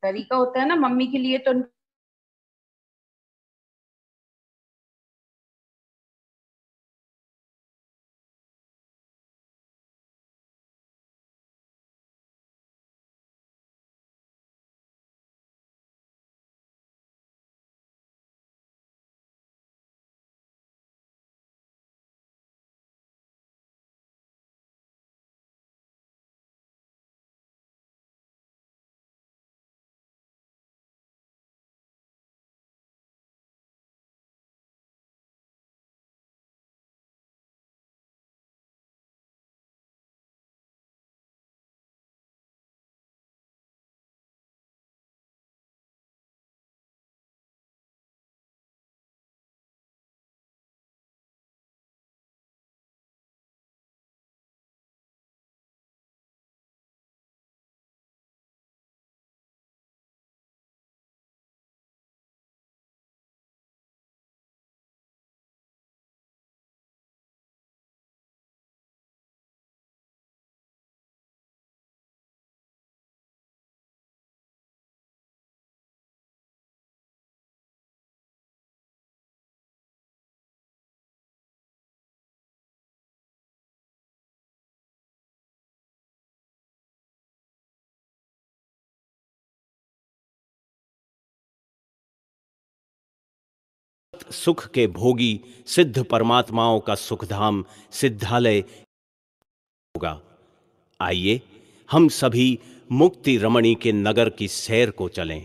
तरीका होता है ना मम्मी के लिए तो। सुख के भोगी सिद्ध परमात्माओं का सुखधाम सिद्धालय होगा। आइए हम सभी मुक्ति रमणी के नगर की सैर को चलें।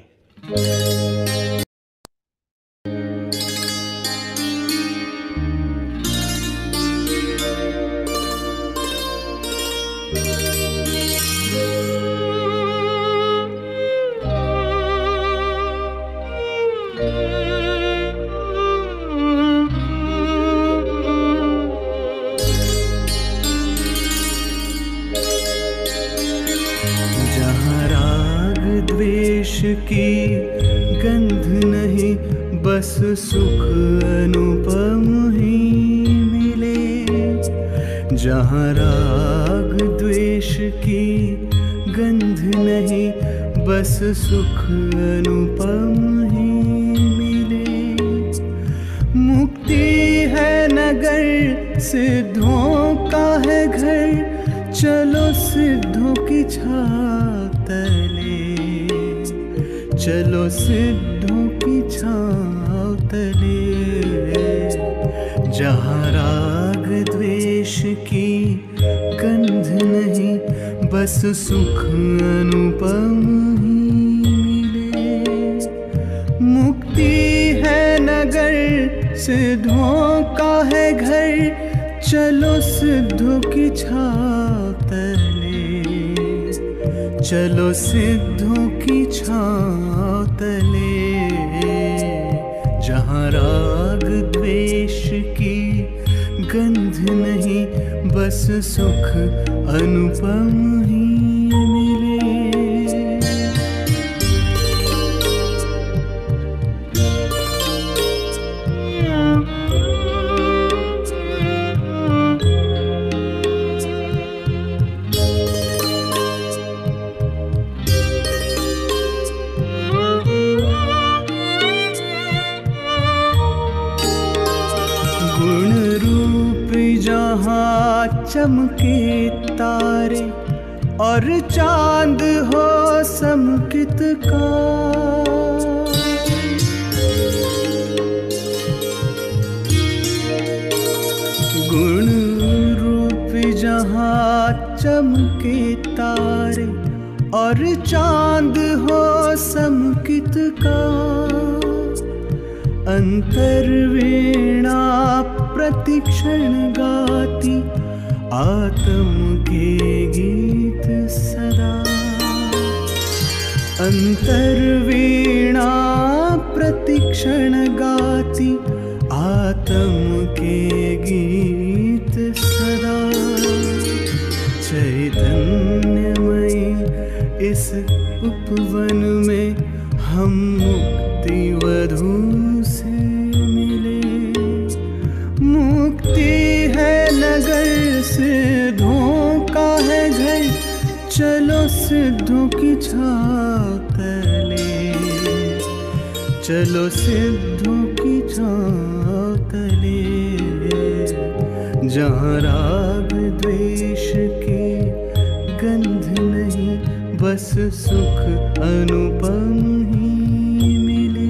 जहाँ राग द्वेष की गंध नहीं, बस सुख अनुपम ही मिले। जहाँ राग द्वेष की गंध नहीं, बस सुख अनुपम ही मिले। मुक्ति है नगर, सिद्धों का है घर, चलो सिद्धों की छाँव तले, चलो सिद्धों की छाँव तले। जहाँ राग द्वेष की गंध नहीं, बस सुख अनुपम ही मिले। मुक्ति है नगर, सिद्धों का है घर, चलो सिद्धों की छाँव तले, चलो सिद्धों की छाँव तले। जहाँ राग द्वेष की गंध नहीं, बस सुख अनुपम ही मिले। गुण रूप जहाँ चमके तारे, और चांद हो समकित का। गुण रूप जहाँ चमके तारे, और चांद हो समकित का। अंतर्वीणा प्रतिक्षण गाती, आत्म के गीत सदा। अंतर्वीणा प्रतिक्षण गाती, आत्म के गीत सदा। चैतन्यमयी इस उपवन में हम मुक्ति वधू से मिले। मुक्ति है नगर, सिद्धों का है घर, चलो सिद्धों की छाँव तले। चलो सिद्धों की छाँव तले, जहाँ राग द्वेष की गंध नहीं, बस सुख अनुपम ही मिले।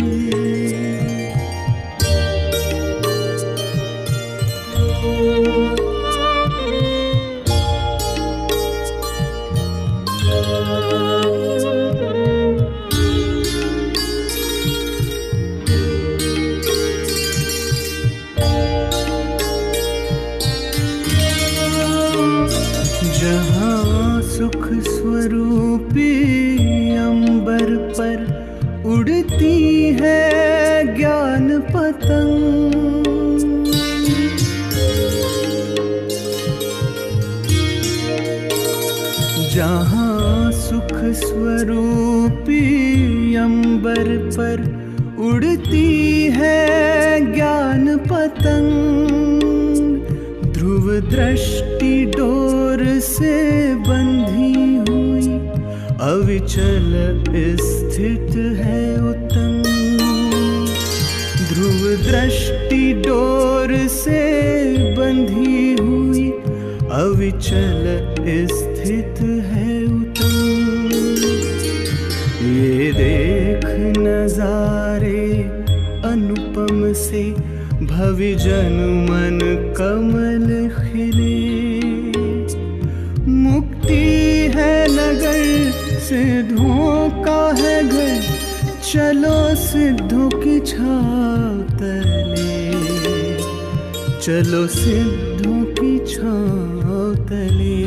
जहाँ सुख स्वरूपी अंबर पर उड़ती है ज्ञान पतंग, जहाँ सुख स्वरूपी अंबर पर उड़ती है ज्ञान पतंग, ध्रुव दृष्टि डोर से बंधी हुई अविचल स्थित है उत्तम, ध्रुव दृष्टि डोर से बंधी हुई अविचल स्थित है उत्तम। ये देख नजारे अनुपम से भविजन मन कमल खिले, मुक्ति है नगर सिद्धों का है घर, चलो सिद्धों की छाँव तले, चलो सिद्धों की छाँव तले,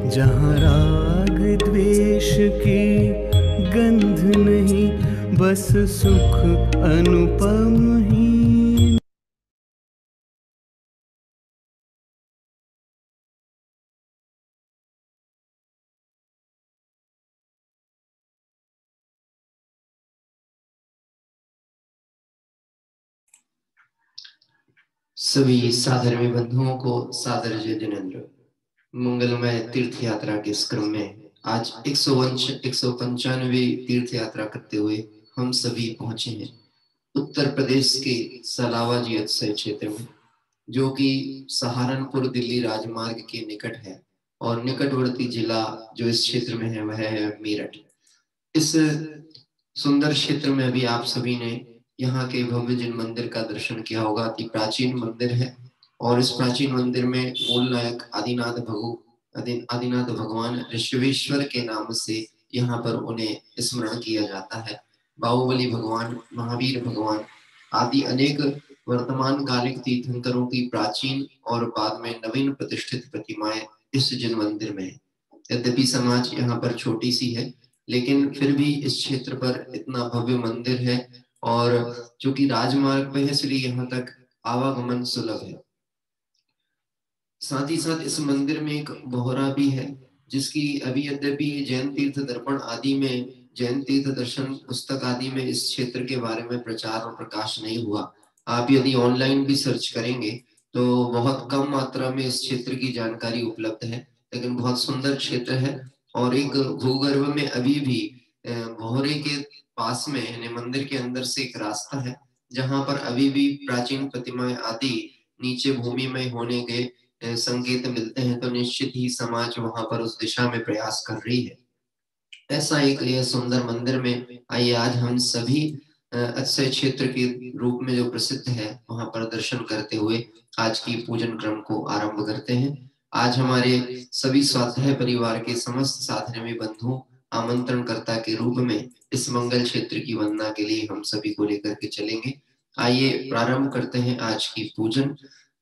जहाँ राग द्वेष की गंध नहीं, बस सुख अनुपम ही। सभी साधर्मी बंधुओं को सादर जय जिनेंद्र। मंगलमय तीर्थ यात्रा के इस क्रम में आज 195वीं तीर्थ यात्रा करते हुए हम सभी पहुंचे हैं उत्तर प्रदेश के सलावाजी अक्षय क्षेत्र में, जो कि सहारनपुर दिल्ली राजमार्ग के निकट है, और निकटवर्ती जिला जो इस क्षेत्र में है वह है मेरठ। इस सुंदर क्षेत्र में अभी आप सभी ने यहाँ के भव्य जिन मंदिर का दर्शन किया होगा। अति प्राचीन मंदिर है और इस प्राचीन मंदिर में मूल नायक आदिनाथ भगवान ऋषभेश्वर के नाम से यहाँ पर उन्हें स्मरण किया जाता है। बाहुबली भगवान, महावीर भगवान आदि अनेक वर्तमान कालिक तीर्थंकरों की प्राचीन और बाद में नवीन प्रतिष्ठित प्रतिमाएं इस जिन मंदिर में है। यद्यपि समाज यहाँ पर छोटी सी है, लेकिन फिर भी इस क्षेत्र पर इतना भव्य मंदिर है, और चूंकि राजमार्ग पे है इसलिए यहाँ तक आवागमन सुलभ है। साथ ही साथ इस मंदिर में एक बोहरा भी है, जिसकी अभी यद्यपि जैन तीर्थ दर्पण आदि में, जैन तीर्थ दर्शन पुस्तक आदि में इस क्षेत्र के बारे में प्रचार और प्रकाश नहीं हुआ। आप यदि ऑनलाइन भी सर्च करेंगे तो बहुत कम मात्रा में इस क्षेत्र की जानकारी उपलब्ध है, लेकिन बहुत सुंदर क्षेत्र है। और एक भूगर्भ में अभी भी बोहरे के पास में यानी मंदिर के अंदर से एक रास्ता है, जहां पर अभी भी प्राचीन प्रतिमाएं आदि नीचे भूमि में होने के संकेत मिलते हैं। तो निश्चित ही समाज वहां पर उस दिशा में प्रयास कर रही है। ऐसा एक यह सुंदर मंदिर में आइए आज हम सभी अक्षय क्षेत्र के रूप में जो प्रसिद्ध है वहां पर दर्शन करते हुए आज की पूजन क्रम को आरंभ करते हैं। आज हमारे सभी स्वाध्याय परिवार के समस्त साधर्मी बंधु आमंत्रणकर्ता के रूप में इस मंगल क्षेत्र की वंदना के लिए हम सभी को लेकर के चलेंगे। आइए प्रारंभ करते हैं आज की पूजन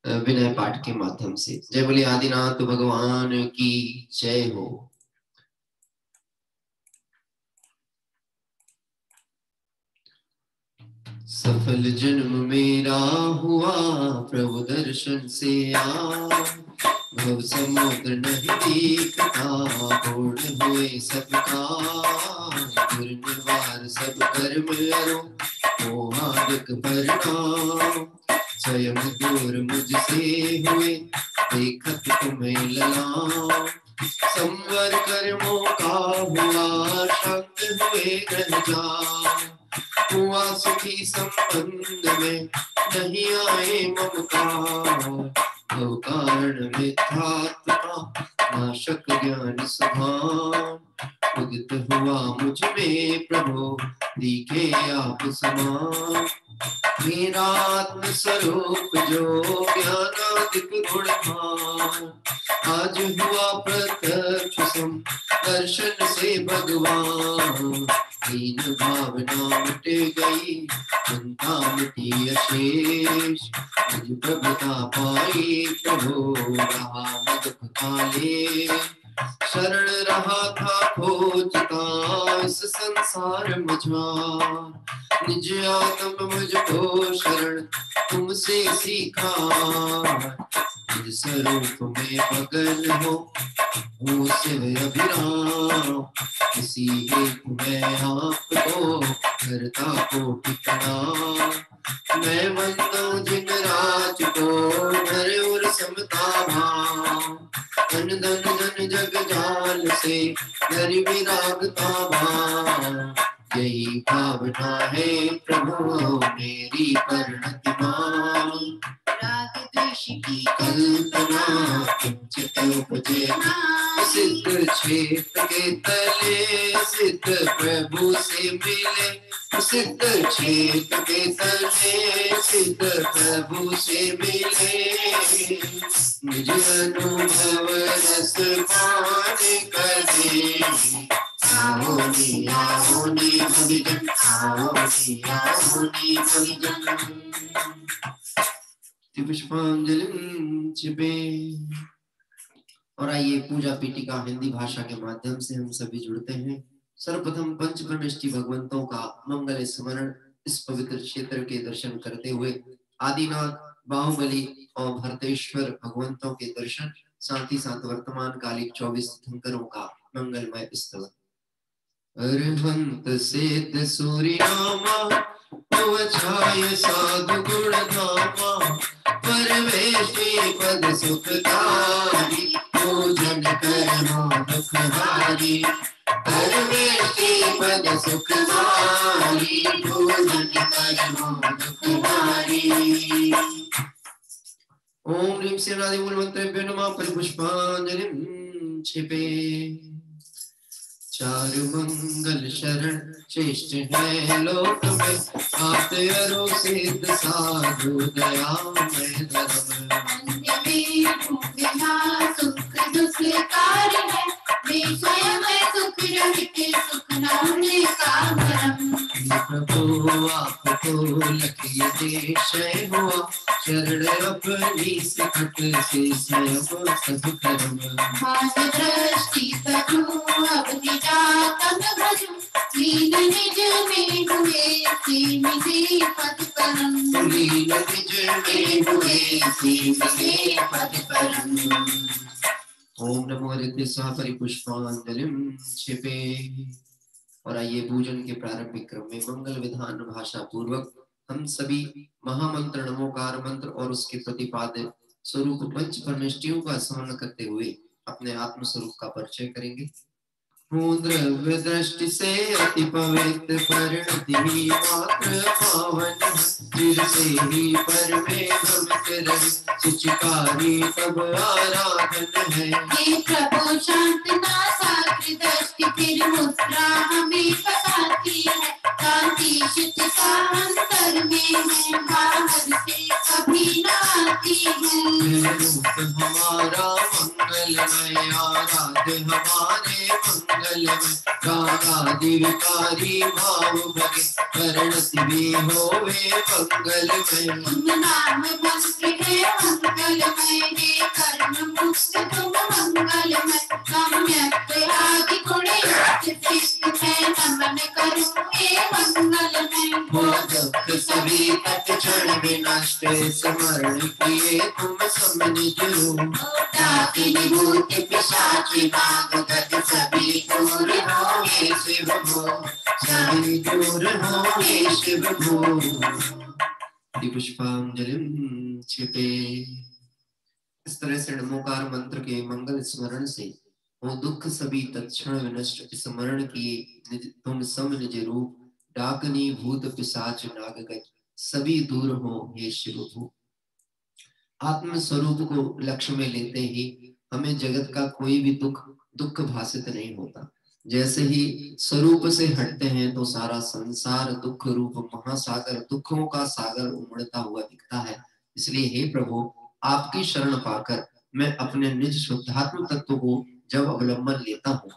विनय पाठ के माध्यम से। जय बोले आदिनाथ भगवान की जय हो। सफल जन्म मेरा हुआ प्रभु दर्शन से भव समुद्र नहीं दिखता, पूर्ण हुए सबका दुर्निवार सब कर्म रो मोहादिक परिणाम, स्वयं दूर मुझसे हुए देखत तुम्हें ललाम, संवर कर्मों का हुआ शांत हुए ग्रह जाम, हुआ सुखी संबंध में नहीं आए ममकार। भव कारण मिथ्यात्मा नाशक ज्ञान सुभान। उदित हुआ मुझ में प्रभु दिखे आप समान। मेरा आत्म स्वरूप जो ज्ञानादिक गुणवान। आज हुआ प्रत्यक्ष सम दर्शन से भगवान। दीन भावना मिट गई चिंता मिटी अशेष। मुझ प्रभुता पाई प्रभु रहा न दुख काले। शरण रहा था खोजता इस संसार मुझा। निज आत्म मुझको शरण तुमसे सीखा। निज स्वरूप में मगन हो शिव अभिराम। इसी हेतु मैं आपको करता कोटि प्रणाम। मैं मंदो जिन राज को नर और समता भाव। धन धन धन जग जाल से नर विरागता भाव। यही भावना है प्रभु मेरी परिणति मान। राग द्वेष की कल्पना किंचित उपजे ना। सिद्ध क्षेत्र के तले सिद्ध प्रभु से मिले। सिद्ध क्षेत्र के तले सिद्ध प्रभु से मिले। निज अनुभव रस पान करे। आओ नी भविजन आओ नी भविजन। पुष्पांजलि छिपे। और आइए पूजा पीठिका हिंदी भाषा के माध्यम से हम सभी जुड़ते हैं। सर्वप्रथम पंच परमेष्टि भगवंतों का मंगल स्मरण इस पवित्र क्षेत्र के दर्शन करते हुए आदिनाथ बाहुबली और भरतेश्वर भगवंतों के दर्शन, साथ ही साथ वर्तमान कालिक 24 तीर्थंकरों का मंगलमय स्तवन। अरहंत सिद्ध सूर्यनामा छाय साधु गुण धामा। परमेश्वरी पद सुखकारी पूजन करना दुखहारी। परमेश्वरी पद सुखकारी पूजन करना दुखहारी। ओम ह्रीं सेनादि मूल मंत्रेभ्यो नमः। पुष्पांजलिं छिपे। चारु मंगल शरण श्रेष्ठ है लोक में। आत्मरो सिद्ध साधु दया में धर्म। सुख दुख कार्य है वे स्वयं सुख रहित सुख नाने का भरम। प्रभु आपको लखिए देश हुआ। शरण अपनी सिकट से स्वयं सब कर्म। मान दृष्टि करूं अब निजातन भजूं। लीन निज में हुए सीमित पद परम। लीन निज में हुए सीमित पद परम। ओम नमो हरिद्रस्वाहा परिपुष्पांजलिं क्षिपे। और आइए पूजन के प्रारंभिक क्रम में मंगल विधान भाषा पूर्वक हम सभी महामंत्र नमोकार मंत्र और उसके प्रतिपाद्य स्वरूप पंच परमेष्टियों का स्मरण करते हुए अपने आत्म स्वरूप का परिचय करेंगे। द्रव्य दृष्टि से अति पवित्र परिणति मात्र पावन। चिर से ही पर में भ्रमित रहे सुचिकारी तब आराधन है। हे प्रभु शांत नासाग्र दृष्टि फिर मुद्रा हमें बताती है। शांति चित्त का अंतर में है बाहर से कभी न आती है। रूप हमारा मंगलमय आराध्य हमारे मंगलमय। रागादि विकारी भाव भगे परिणति भी होवे मंगलमय। नाम मंत्र है मंगलमय। हे कर्म मुक्त तुम मंगलमय। सम्यक आदि गुण युक्त है नमन करूं हे मंगलमय। हो दुख सभी तक क्षण विनष्ट स्मरण किए तुम समनिज रूप। भूत पिशाची नाग गद सभी दूर हो हे शिव भो। सभी दूर हो हे शिव भो। पुष्पांजलिं क्षिपे। इस तरह से नमोकार मंत्र के मंगल स्मरण से वो दुख सभी तत्क्षण विनष्ट स्मरण किए तुम सम निज रूप। डाकनी भूत पिशाच नागगज सभी दूर हो हे शिव भू। आत्म स्वरूप को लक्ष्य में लेते ही हमें जगत का कोई भी दुख भासित नहीं होता। जैसे ही स्वरूप से हटते हैं तो सारा संसार दुख रूप महासागर, दुखों का सागर उमड़ता हुआ दिखता है। इसलिए हे प्रभु, आपकी शरण पाकर मैं अपने निज शुद्धात्म तत्व को जब अवलंबन लेता हूँ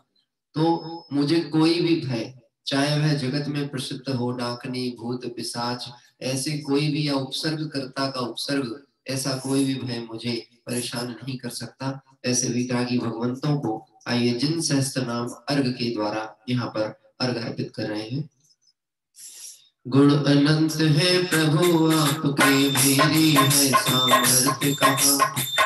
तो मुझे कोई भी भय, चाहे वह जगत में प्रसिद्ध हो डाकनी भूत पिशाच, ऐसे कोई भी, या उपसर्गकर्ता का उपसर्ग, ऐसा कोई भी भय मुझे परेशान नहीं कर सकता। ऐसे वितरागी भगवंतों को आइए जिन सहस्त्र नाम अर्घ के द्वारा यहाँ पर अर्घ अर्पित कर रहे हैं। गुण अनंत है प्रभु आपके, मेरी है सामर्थ्य कहाँ,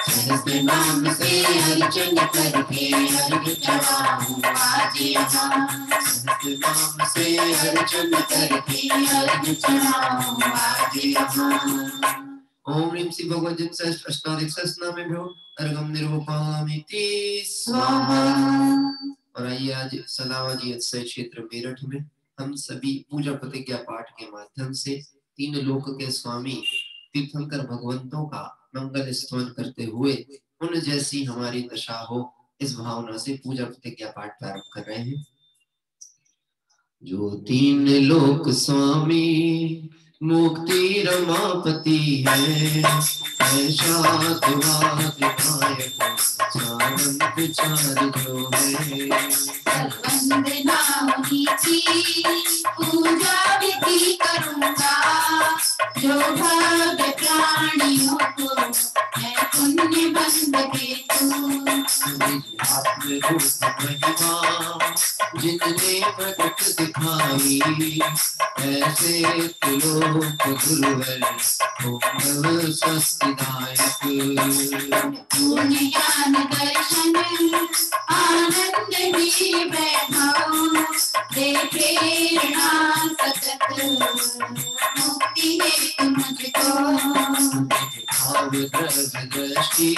सहस्त्र नाम से अर्चन करके अर्घ चढ़ाऊं आज यहाँ, सहस्त्र नाम से अर्चन करके अर्घ चढ़ाऊं आज यहाँ। ओम ह्रीं श्री भगवत जिन सहस्त्र अष्टाधिक सहस्त्र नामे भ्यो अर्घम निरूपयामि स्वाहा। और आइए आज सलावा जी अक्षय क्षेत्र मेरठ में हम सभी पूजा प्रतिज्ञा पाठ के माध्यम से तीन लोक के स्वामी तीर्थंकर भगवंतों का मंगल स्तवन करते हुए उन जैसी हमारी दशा हो, इस भावना से पूजा प्रतिज्ञा पाठ प्रारंभ कर रहे हैं। जो तीन लोक स्वामी मुक्ति रमापति है, ऐसा विनायक चारण विचार जो है। वंदना की पूजा विधि करूँगा, जो भाग्य प्राणियों को मैं पुण्य बंद के जिनने प्रकट दिखाई, ऐसे त्रिलोक गुरुवर भोगव सस्तिदायक। पूर्ण ज्ञान दर्शन आनंद ही वैभव, दे प्रेरणा सतत मुक्ति है मुझको। भाव दृष्टि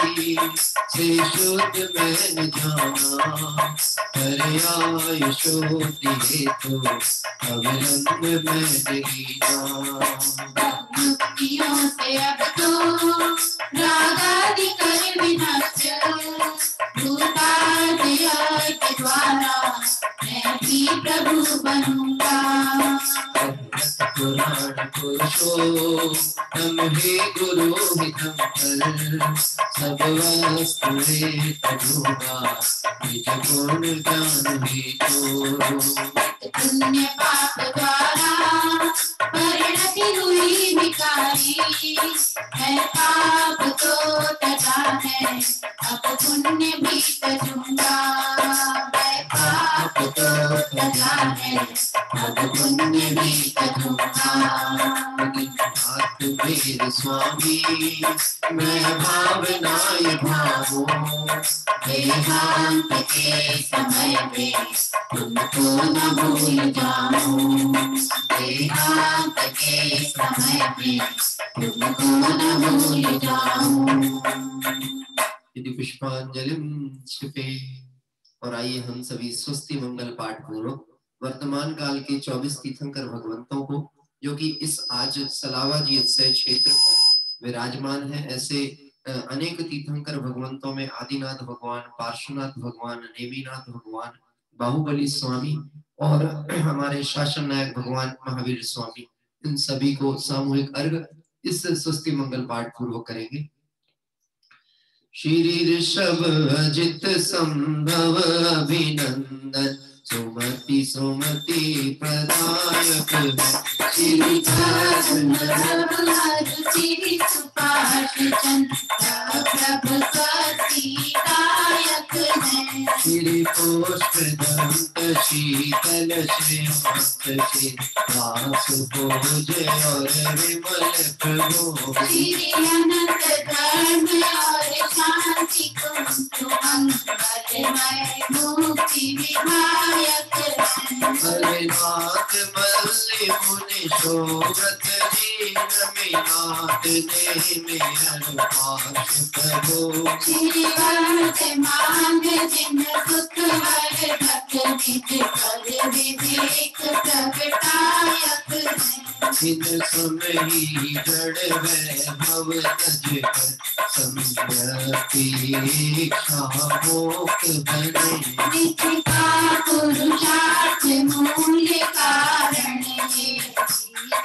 से शुद्ध मैंने जाना, हरे आयुषोति हेतु अविलंब मैंने लीना। मुक्तियों से अब तो रागादि कर विनाश, भूतादय के द्वारा मैं भी प्रभु बनूंगा। पुराण पुरुषो हम हे गुरु हितम कर, सब वस्तुएं तजूगा निज गुण ज्ञान हेतु। पुण्य पाप द्वारा परिणति हुई विकारी, है पाप तो तजा है अब पुण्य भी तजूंगा। है पाप तो तजा है अब पुण्य भी तजूंगा। मेरे स्वामी मैं भावनाएं भावों, देहांत के समय में तुमको न भूल जाऊं। देहांत के समय में तुमको न भूल जाऊं। यदि पुष्पांजलिं क्षिपे। और आइए हम सभी स्वस्ति मंगल पाठ पूर्वक वर्तमान काल के 24 तीर्थंकर भगवंतों को, जो कि इस आज सलावा जी अक्षय क्षेत्र पर विराजमान है, ऐसे अनेक तीर्थंकर भगवंतों में आदिनाथ भगवान, पार्श्वनाथ भगवान, नेमीनाथ भगवान, बाहुबली स्वामी और हमारे शासन नायक भगवान महावीर स्वामी, इन सभी को सामूहिक अर्घ इस स्वस्ति मंगल पाठ पूर्वक करेंगे। श्री ऋषभ अजित संभव अभिनंदन, सुमति सुमति प्रदायक श्री श्री पुष्प दंत शीतल श्रीमंत श्री वास भोज और विमल प्रभु श्री अनंत धर्म और शांति कुंतु मंगलमय मुक्ति विधायक। हरिनाथ मल्लि मुनि शोभत दीन मीनाथ ने मेहर पाश प्रभु श्री वर्तमान जिन सुख हर भक्त विधि पर विवेक प्रगटायक है। इन समय ही जड़ वैभव तज कर संप्रति इच्छा मोक बने। विधि का पुरुषार्थ मूल्य कारण ये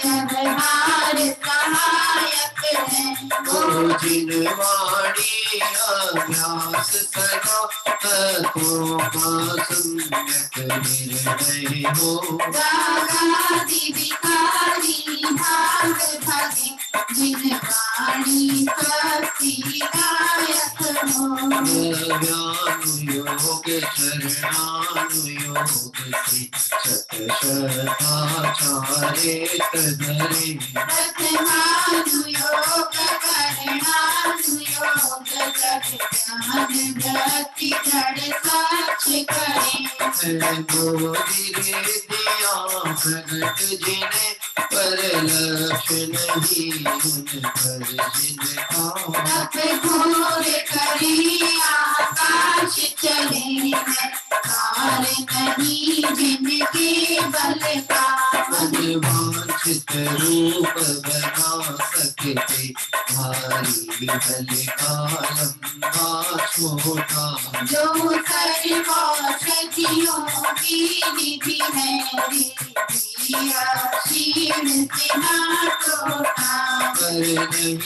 व्यवहार सहायक है। ओ जिन वाणी अभ्यास सदा तत्वों का सम्यक निर्णय हो। रागादि विकारी भाग भगे जिन वाणी भक्तिदायक हो। द्रव्यानुयोग चरणानुयोग से शत शताचारे तधरे। प्रथमानुयोग करणानुयोग जग ज्ञान भक्ति दृढ़ साक्ष्य करे। धीरे दिया प्रगट जिन्हें पर लक्ष्य नहीं उन पर जिनका। तप घोर करी आकाश चले काल नहीं जिनके बल का। वांछित रूप बना सकते भारी बल का लंबा छोटा। जो सर्वौषधियों की विधि है क्षीण से ना टूटा। पर नहीं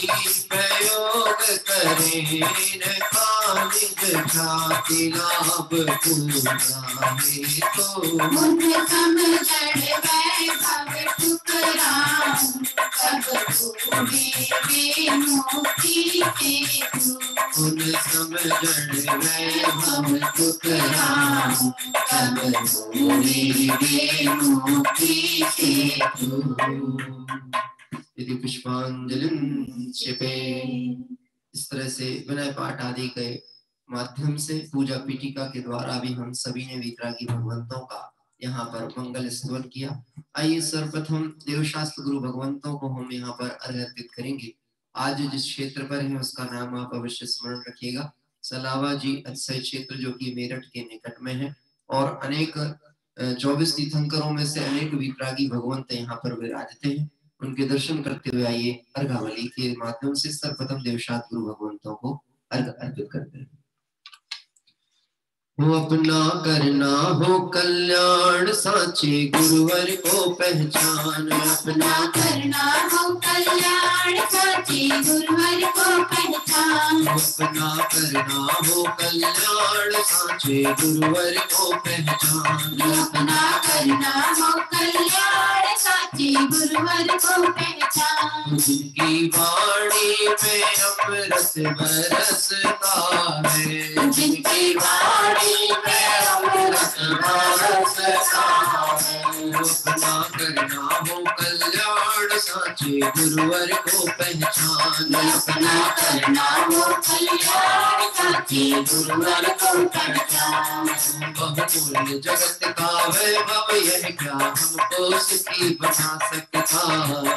प्रयोग करें कामित ख्याति लाभ पूरा है तो। मुझ समझण वैभव ठुकराऊं कब मेरे मुक्ति से तू। उन समझण वैभव ठुकराऊं कब मेरे मुक्ति से तू। यदि पुष्पांजलिं क्षिपे। इस तरह से विनय पाठ आदि के माध्यम से पूजा पीठिका के द्वारा भी हम सभी ने वीतरागी भगवंतों का यहाँ पर मंगल स्तवन किया। आइए सर्वप्रथम देवशास्त्र गुरु भगवंतों को हम यहाँ पर अर्घ्य अर्पित करेंगे। आज जिस क्षेत्र पर है उसका नाम आप अवश्य स्मरण रखिएगा। सलावा जी अक्षय क्षेत्र जो कि मेरठ के निकट में है और अनेक 24 तीर्थंकरों में से अनेक वीतरागी भगवंत यहाँ पर विराजते हैं। उनके दर्शन करते हुए आइए अर्घावली के माध्यम से सर्वप्रथम देवशास्त्र गुरु भगवंतों को अर्घ अर्पित करते हैं। हो अपना करना हो कल्याण साचे गुरुवर को पहचान। अपना करना हो कल्याण साचे गुरुवर को पहचान। अपना करना हो कल्याण साचे गुरुवर को पहचान। अपना करना हो कल्याण साचे गुरुवर को पहचान। जिनकी वाणी में अमृत बरसता है। जिनकी वाणी में अमृत बरसता है। अपना करना हो कल्याण साचे गुरुवर को पहचान। अपना करना हो कल्याण साचे गुरुवर को पहचान। बहुमूल्य जगत का वैभव यह क्या हमको सुखी बना सकता।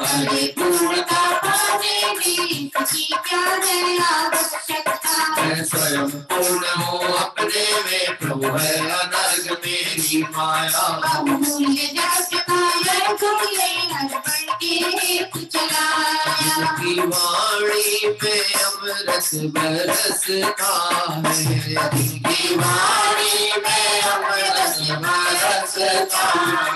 अरे पूर्णता पाने में किसी क्या है आवश्यकता। मैं स्वयं पूर्ण हूँ अपने में प्रभु है अनर्घ मेरी माया। बहुमूल्य जगत का वैभव हर पल के चलाया। जिनकी वाणी पे अमृत बरसता है। जिनकी वाणी में अमृत बरसता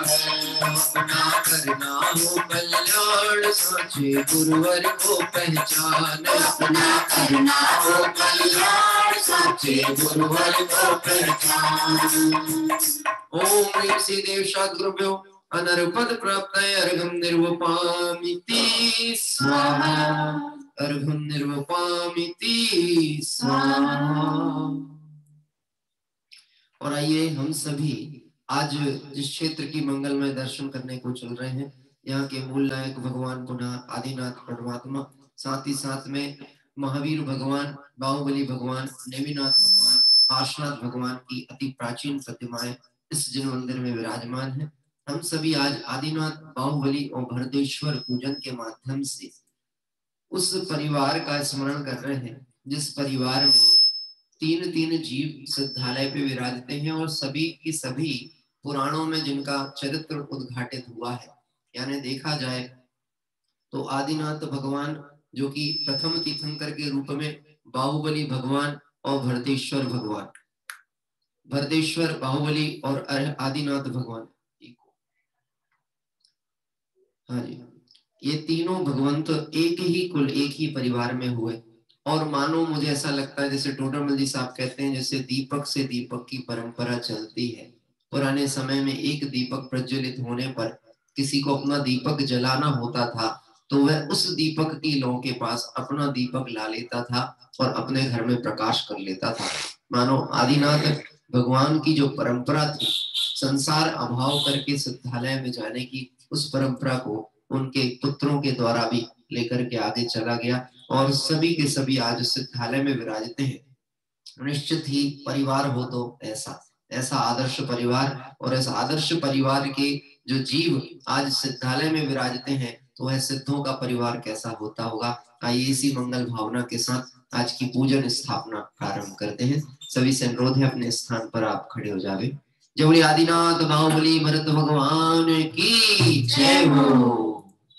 है। अपना करना हो कल्याण साचे गुरुवर को पहचान। अपना करना हो कल्याण साचे गुरुवर को पहचान। ओम ह्रीं श्री देवशास्त्र गुरुभ्यो अनर्पद प्राप्त अर्घम निर्वपामिति स्वाहा। अर्घम निर्वपामिति स्वाहा। और आइए हम सभी आज जिस क्षेत्र की मंगलमय दर्शन करने को चल रहे हैं, यहाँ के मूल नायक भगवान पुनः आदिनाथ परमात्मा, साथ ही साथ में महावीर भगवान, बाहुबली भगवान, नेमिनाथ भगवान, काशनाथ भगवान की अति प्राचीन प्रतिमाएं इस जिन मंदिर में विराजमान है। हम सभी आज आदिनाथ, बाहुबली और भरदेश्वर पूजन के माध्यम से उस परिवार का स्मरण कर रहे हैं जिस परिवार में तीन तीन जीव सिद्धालय पे विराजते हैं और सभी की सभी पुराणों में जिनका चरित्र उद्घाटित हुआ है। यानी देखा जाए तो आदिनाथ भगवान जो कि प्रथम तीर्थंकर के रूप में बाहुबली भगवान और भरतेश्वर भगवान, भरतेश्वर बाहुबली और आदिनाथ भगवान, हाँ जी, ये तीनों भगवंत एक ही कुल एक ही परिवार में हुए। और मानो मुझे ऐसा लगता है जैसे टोडरमल जी साहब कहते हैं, जैसे दीपक से दीपक की परंपरा चलती है। पुराने समय में एक दीपक प्रज्वलित होने पर किसी को अपना दीपक जलाना होता था तो वह उस दीपक की लौ के पास अपना दीपक ला लेता था और अपने घर में प्रकाश कर लेता था। मानो आदिनाथ भगवान की जो परंपरा थी संसार अभाव करके सिद्धालय में जाने की, उस परंपरा को उनके पुत्रों के द्वारा भी लेकर के आगे चला गया और सभी के सभी आज सिद्धालय में विराजते हैं। निश्चित ही परिवार हो तो ऐसा आदर्श परिवार, और ऐसा आदर्श परिवार के जो जीव आज सिद्धालय में विराजते हैं तो वह सिद्धों का परिवार कैसा होता होगा। आइए इसी मंगल भावना के साथ आज की पूजन स्थापना प्रारंभ करते हैं। सभी से अनुरोध है अपने स्थान पर आप खड़े हो जावे। जय बोले आदिनाथ बाहुबली भरत भगवान की जय हो।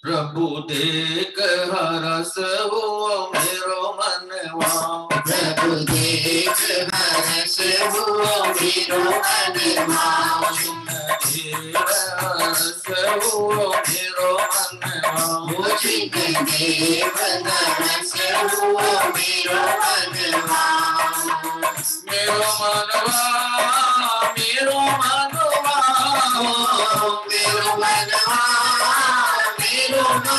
प्रभु देख हरस हुआ मेरो मनवा, प्रभु देख हरस हुआ मेरो मनवा, हरस हुआ मेरो मनवा, मुझे देव हरस हुआ मेरो मनवा, मेरो मनवा, मेरो मनवा, मेरो मनवा, मेरो मनवा, मेरो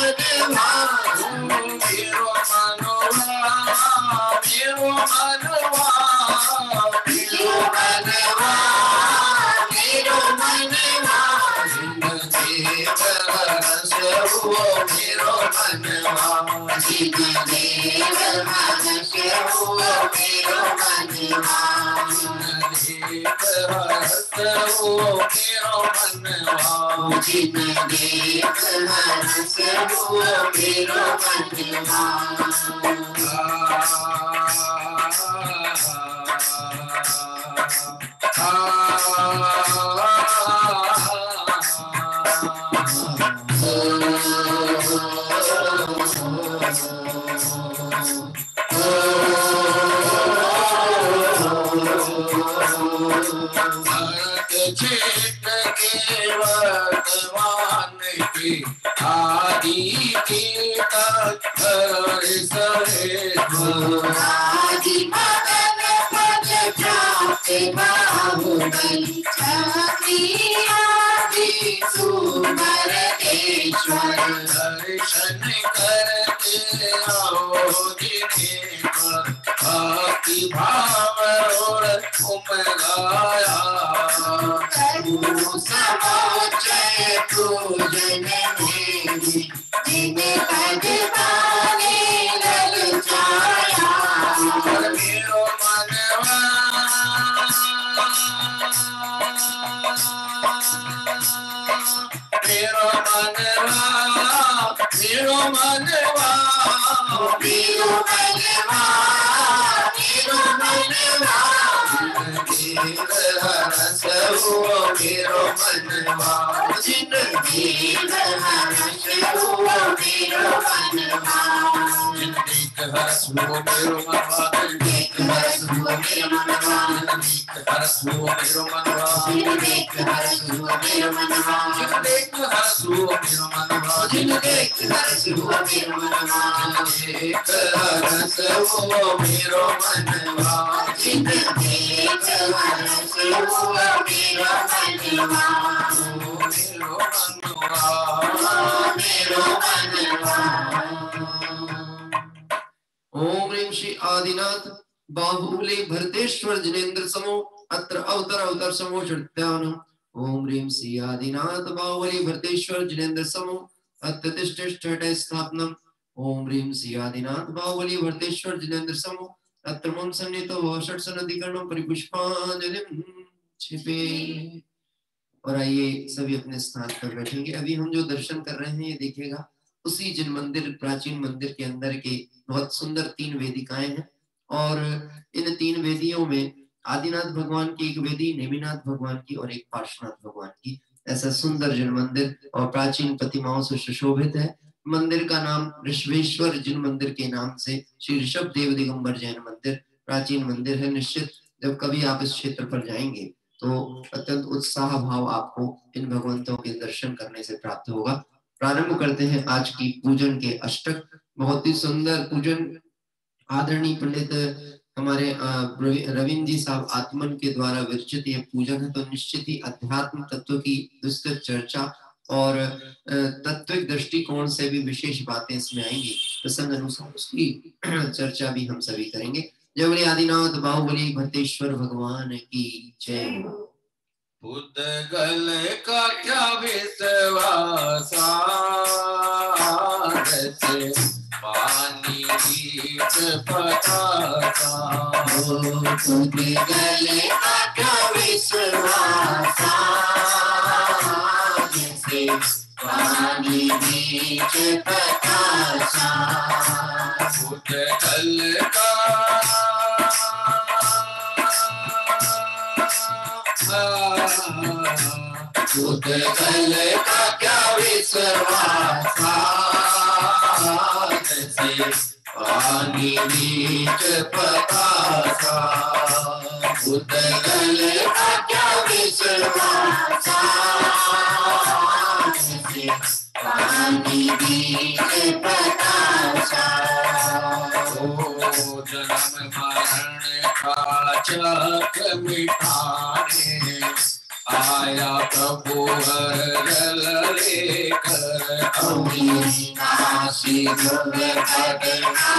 मनवा, मेरो मनवा, मेरो मनवा, मेरो मनवा, देव हरस हुआ मेरो मनवा, देव हरस हुआ मेरो मनवा, देव हरस हुआ मेरो मनवा, देव हरस हुआ मेरो मनवा। आदि की आदि मदन पद प्राप्त बाहुबली छवि आदि सुंदरेश्वर, दर्शन करके आओ जिनेश्वर, भक्ति भाव और उमगाया, समोचय पूजन मेरी दिन पद पाने ललचाया, मेरो मनवा, मेरो मनवा, मेरो मनवा, मेरो मनवा, मेरो मनवा, देव हरस हुआ मेरो मनवा, देव हरस हुआ मेरो मनवा, देव हरस हुआ मेरो मनवा, देव हरस हुआ मेरो मनवा, देव हरस हुआ मेरो मनवा, देव हरस हुआ मेरो मनवा, देव हरस हुआ मेरो मनवा, देव हरस हुआ मेरो मनवा, देव हरस हुआ मेरो मनवा, देव हरस हुआ मेरो मनवा, मेरो मनवा। ओम ह्रीं श्री आदिनाथ बाहुबली भरतेश्वर जिनेन्द्र समो अत्र अवतर अवतर समो चैत्यानम। ओम ह्रीं श्री आदिनाथ बाहुबली भरतेश्वर जिनेन्द्र समो अत्र तिष्ठिष्ठ स्थापनम। ओम ह्रीं श्री आदिनाथ बाहुबली भरतेश्वर जिनेन्द्र समो अत्र मम सन्निहितो षट्सनधिकरणं परिपुष्पांजलिं छिपे। और आइए सभी अपने स्थान पर बैठेंगे। अभी हम जो दर्शन कर रहे हैं ये देखिएगा उसी जिन मंदिर प्राचीन मंदिर के अंदर के बहुत सुंदर 3 वेदिकाएं हैं और इन 3 वेदियों में आदिनाथ भगवान की एक वेदी, नेमिनाथ भगवान की और एक पार्श्वनाथ भगवान की, ऐसा सुंदर जैन मंदिर और प्राचीन प्रतिमाओं से सुशोभित है। मंदिर का नाम ऋषभेश्वर जिन मंदिर के नाम से श्री ऋषभ देव दिगंबर जैन मंदिर प्राचीन मंदिर है। निश्चित जब कभी आप इस क्षेत्र पर जाएंगे तो अत्यंत उत्साह भाव आपको इन भगवंतों के दर्शन करने से प्राप्त होगा। प्रारंभ करते हैं आज की पूजन के अष्टक। बहुत ही सुंदर पूजन आदरणीय पंडित हमारे रविंद्र जी साहब आत्मन के द्वारा विरचित यह पूजन है। तो निश्चित ही अध्यात्म तत्व की विस्तृत चर्चा और तत्विक दृष्टिकोण से भी विशेष बातें इसमें आएंगी। प्रसंग अनुसार उसकी चर्चा भी हम सभी करेंगे। जय बोले आदिनाथ बाहुबली भट्टेश्वर भगवान की जय। पुद्गल का क्या विश्वास पानी बीच पतासा, पुद्गल का क्या विश्वास जैसे पानी बीच पतासा, पुद्गल का पुद्गल का क्या विश्वास जैसे पानी बीच पतासा, पुद्गल का क्या विश्वास जैसे पानी बीच पतासा। ओ जन्म मरण का चक्र मिटाने आया प्रभु हर लेकर, अविनाशी गुण भगवाना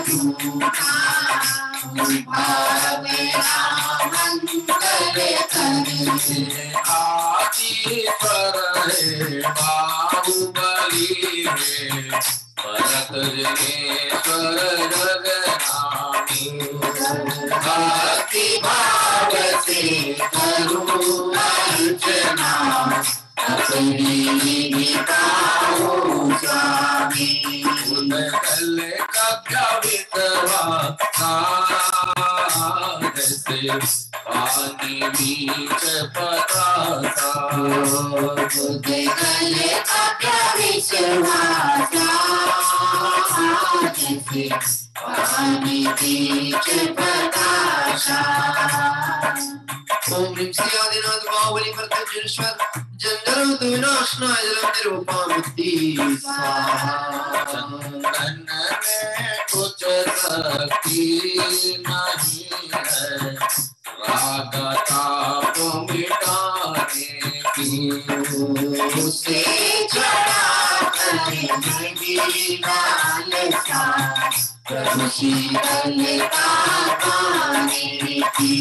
झूठा भाव मंगल करे, आदि पर है बाहुबली है भरत जनेश्वर जगनामी, भक्ति भाव से करूं अर्चना अपनी निभाऊं स्वामी, पुद्गल का क्या विश्वास जैसे पानी बीच पतासा, पुद्गल का क्या विश्वास जैसे पानी बीच पतासा। ओम ह्रीं श्री आदिनाथ बाहुबली प्रत्यक्षेश्वर जन्नत विनाशनाय जलनिरूपामुक्ति स्वाहा। चंदन में कुछ शक्ति नहीं है राग ताप मिटाने की, उसे चढ़ा कर लालसा प्रभु शीतल का पानी की,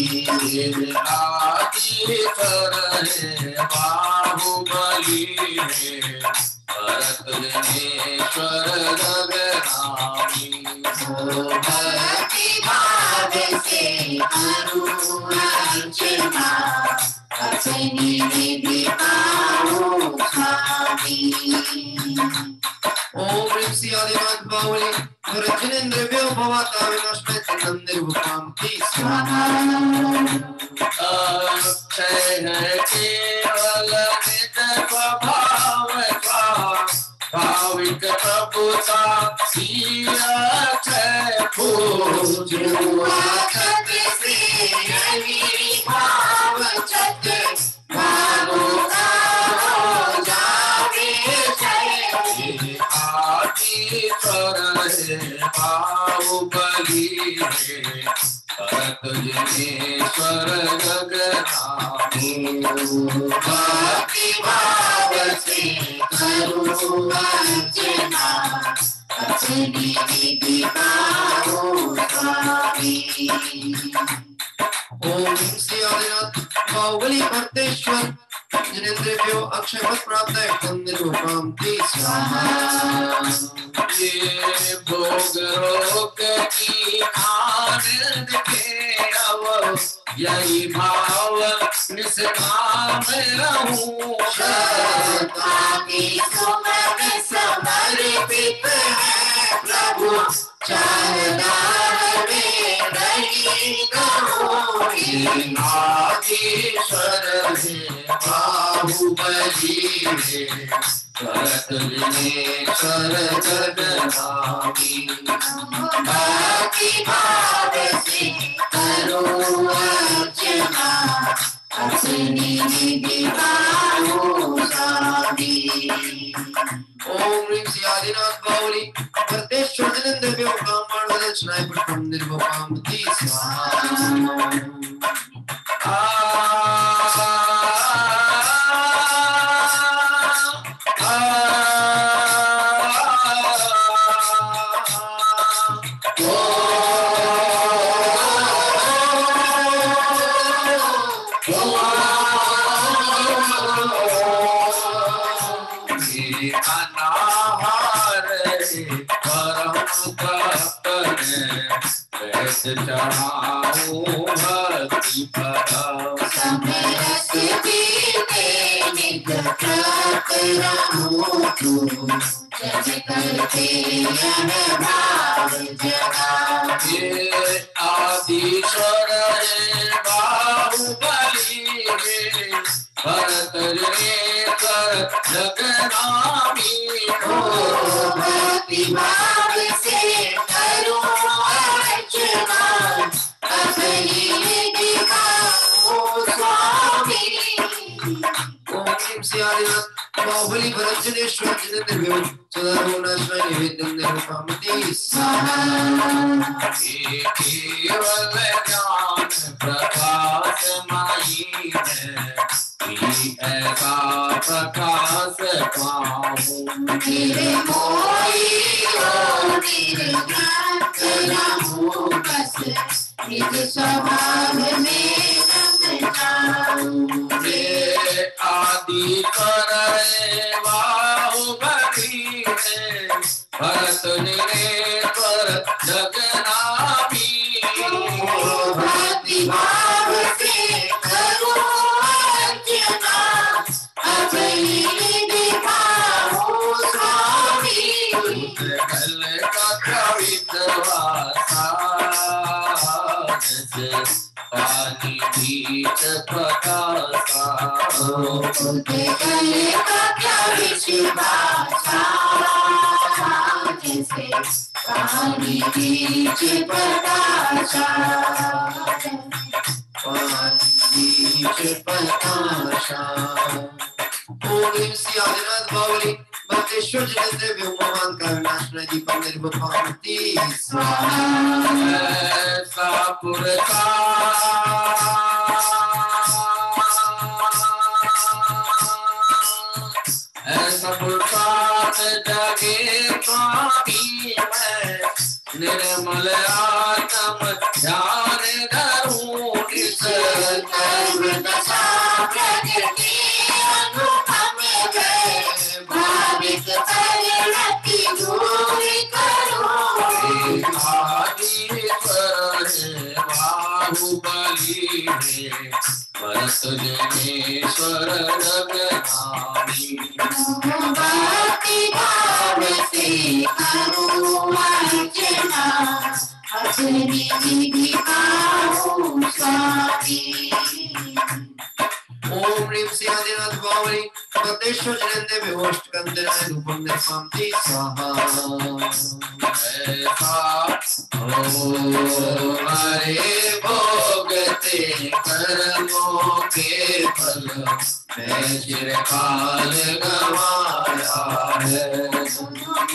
आदि पर है बाहुबली है भरत जनेश्वर जगनामी, भक्ति भाव से करूं अर्चना अपनी निभाऊं स्वामी। ओम ह्रीं श्री आदिनाथ बाहुबली वरजनेन्द्रव्यो भवता विनाशनाय जलनिरूपामुक्ति स्वाहा। अक्षय है केवल निज स्वभाव का, भाविक प्रभुता अक्षय पूजो आखत से भाव चत भावो का हो जावे जय, आदि पर है बाहुबली है भरत जनेश्वर जगनामी, भक्ति भाव से करूं अर्चना अपनी निभाऊं स्वामी। ओम श्री आदिनाथ बाहुबली भट्टेश्वर जनेन्द्रव्यो अक्षयवत् प्राप्त जलनिरूपामुक्ति स्वाहा। ये भोग रोग की आनंद के अव यही भाव निष्काम रहूं, स्वामी सुमन समर्पित है प्रभु चाहदार नागेश्वर है बाहुबली है भरत दिनेश्वर जगनामी भक्ति भाव से करो अर्चना अपनी विभागो स्वामी। ओम ह्रीं श्री आदिनाथ बाहुली परतेश्वर जनेन्द्र ब्रह्मांड वदर्शनाय पुष्पं निर्वपामति स्वाहा। चढ़ाऊं भक्ति भरा समरस पीते निज प्रत रहूं तू जग करते भाव जगावे आदिश्वर बाहुबली भरत नेत्र जगनामी भक्ति भाव से करो अर्चना अपनी दिखाओ स्वामी। ओम ह्रीं श्री आदिनाथ बाहुबली भरत जनेश्वर जनेन्द्र सदारोनाश्रय निवेदन निर्वपामति स्वाहा। केवल ज्ञान प्रकाशमयी है ऐसा प्रकाश पाऊं तेरे मोही हो निर्गत रहूं बस निज स्वभाव में रम जाऊं। आदिश्वर बाहुबली है भरत नेत्र जगनामी भक्ति भाव से करो अर्चना अपनी दिखाओ स्वामी। कल का कवित्वासा पानी बीच प्रकाशा कल का क्या विश्वासा जैसे पानी बीच प्रकाशा पानी बीच प्रकाशा। ओम ह्रीं श्री आदिनाथ बाहुली भक्तेश्वर जनेन्द्र व्योमवान करणाश्रय दीपं निर्वपामति स्वाहा। ऐसा पुरुषार्थ जगे स्वामी मैं निर्मल आत्म ध्यान धरूं इस कर्म दशा प्रकृति अनुपम भाविक परिणति दूर करो। आदिश्वर बाहुबली भरत जनेश्वर जगनामी भक्ति भाव से करो अर्चना अपनी दिखाओ स्वामी। ओम ह्रीं श्री आदिनाथ बाहुली परतेश्वर जनेन्द्र विभोष्टकंदनाय रूपं निर्वपामति स्वाहा। ऐसा हरे भोगते कर्मों के फल मैं चिरकाल गवाया है।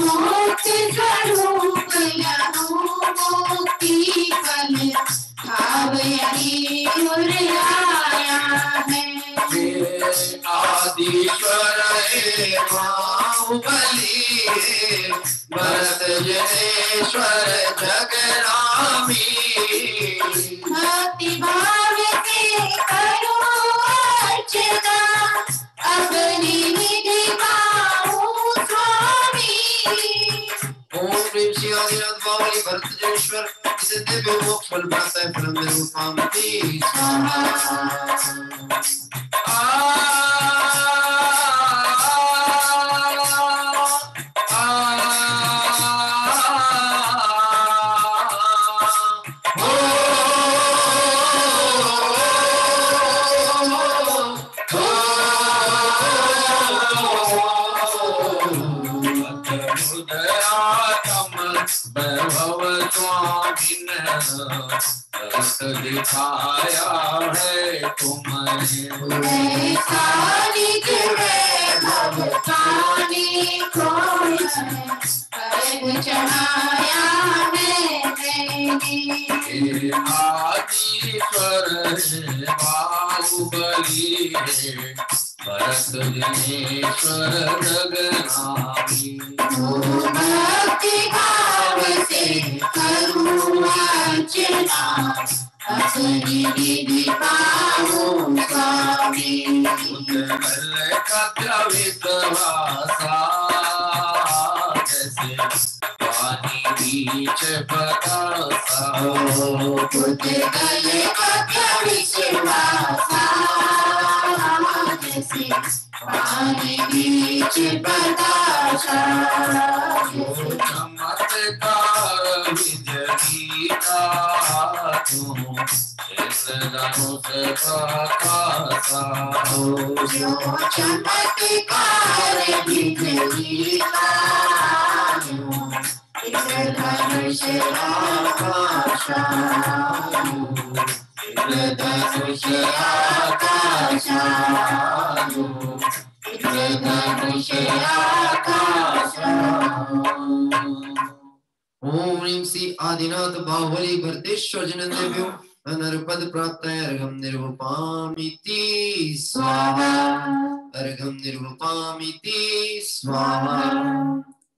मुक्ति स्वरूप मुक्ति फल भाव यही उराया है। आदिश्वर बाहुबली भरत जनेश्वर जगनामी भक्ति भाव से करो अर्चना अपनी दिखाओ स्वामी। ओम ह्रीं श्री आदिनाथ बाहुली भरत जनेश्वर जिसे दिव्य मोक्ष फल प्राप्त है फलम निर्वपामति स्वाहा। Oh वैभव स्वामी ने रस दिखाया है तुम्हें। सारी वैभव स्वामी को चढ़ाया है मैंने। आदिश्वर बाहुबली भरत दिनेश्वर जगनामी। भक्ति भाव से करूं अर्चना अपनी विधि पाऊं स्वामी। उज्जवल का विश्वासा जैसे पानी बीच बतासा। उज्जवल का विश्वासा जैसे पानी बीच बतासा। चमत्कार बिजली का तुम इंद्रधनुष प्रकाशा। जो चमत्कार बिजली का इंद्रधनुष आकाशा। इंद्रधनुष आकाशा। इंद्रधनुष आकाशा। ओम ह्रीं श्री आदिनाथ बाहुबली भरतेश्वर जनेन्द्रेभ्यो अनर्पद प्राप्ताय अर्घं निर्वपामिति स्वाहा। अर्घं निर्वपामिति स्वाहा।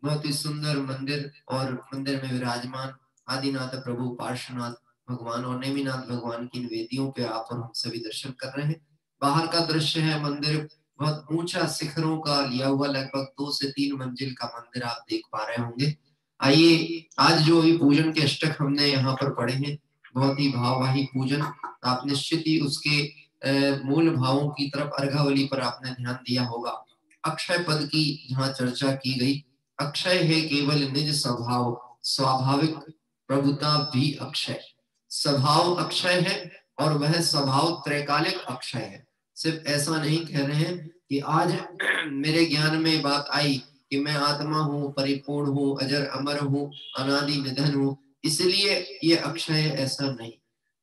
बहुत ही सुंदर मंदिर और मंदिर में विराजमान आदिनाथ प्रभु पार्श्वनाथ भगवान और नेमिनाथ भगवान की वेदियों पे आप और हम सभी दर्शन कर रहे हैं। बाहर का दृश्य है, मंदिर बहुत ऊंचा शिखरों का लिया हुआ, लगभग 2 से 3 मंजिल का मंदिर आप देख पा रहे होंगे। आइए, आज जो भी पूजन के अष्टक हमने यहाँ पर पढ़े हैं, बहुत ही भाववाही पूजन, आप निश्चित ही उसके मूल भावों की तरफ अर्घावली पर आपने ध्यान दिया होगा। अक्षय पद की जहाँ चर्चा की गई, अक्षय है केवल निज स्वभाव, स्वाभाविक प्रभुता भी अक्षय। स्वभाव अक्षय है और वह स्वभाव त्रैकालिक अक्षय है। सिर्फ ऐसा नहीं कह रहे हैं कि आज मेरे ज्ञान में बात आई कि मैं आत्मा हूँ, परिपूर्ण हूँ, अजर अमर हूँ, अनादि निधन हूँ, इसलिए ये अक्षय है, ऐसा नहीं।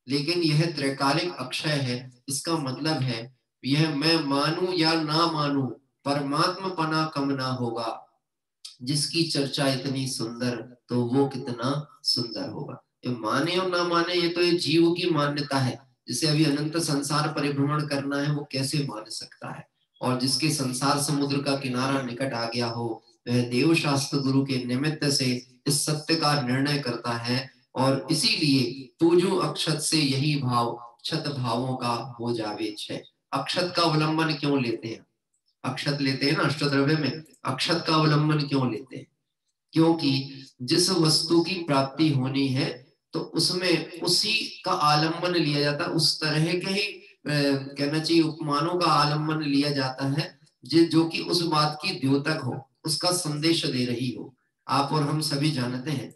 लेकिन यह त्रैकालिक अक्षय है। इसका मतलब है यह मैं मानूं या ना मानूं, परमात्मा पना कम ना होगा। जिसकी चर्चा इतनी सुंदर, तो वो कितना सुंदर होगा। ये माने और ना माने, ये तो ये जीव की मान्यता है। जिसे अभी अनंत संसार परिभ्रमण करना है, वो कैसे मान सकता है। और जिसके संसार समुद्र का किनारा निकट आ गया हो, वह देव शास्त्र गुरु के निमित्त से इस सत्य का निर्णय करता है। और इसीलिए तूजु अक्षत से यही भाव क्षत भावों का हो जावे छे। अक्षत का अवलंबन क्यों लेते हैं? अक्षत लेते हैं ना अष्टद्रव्य में, अक्षत का अवलंबन क्यों लेते हैं? क्योंकि जिस वस्तु की प्राप्ति होनी है तो उसमें उसी का आलम्बन लिया जाता है। उस तरह के ही कहना चाहिए उपमानों का आलम्बन लिया जाता है जो कि उस बात की द्योतक हो, उसका संदेश दे रही हो। आप और हम सभी जानते हैं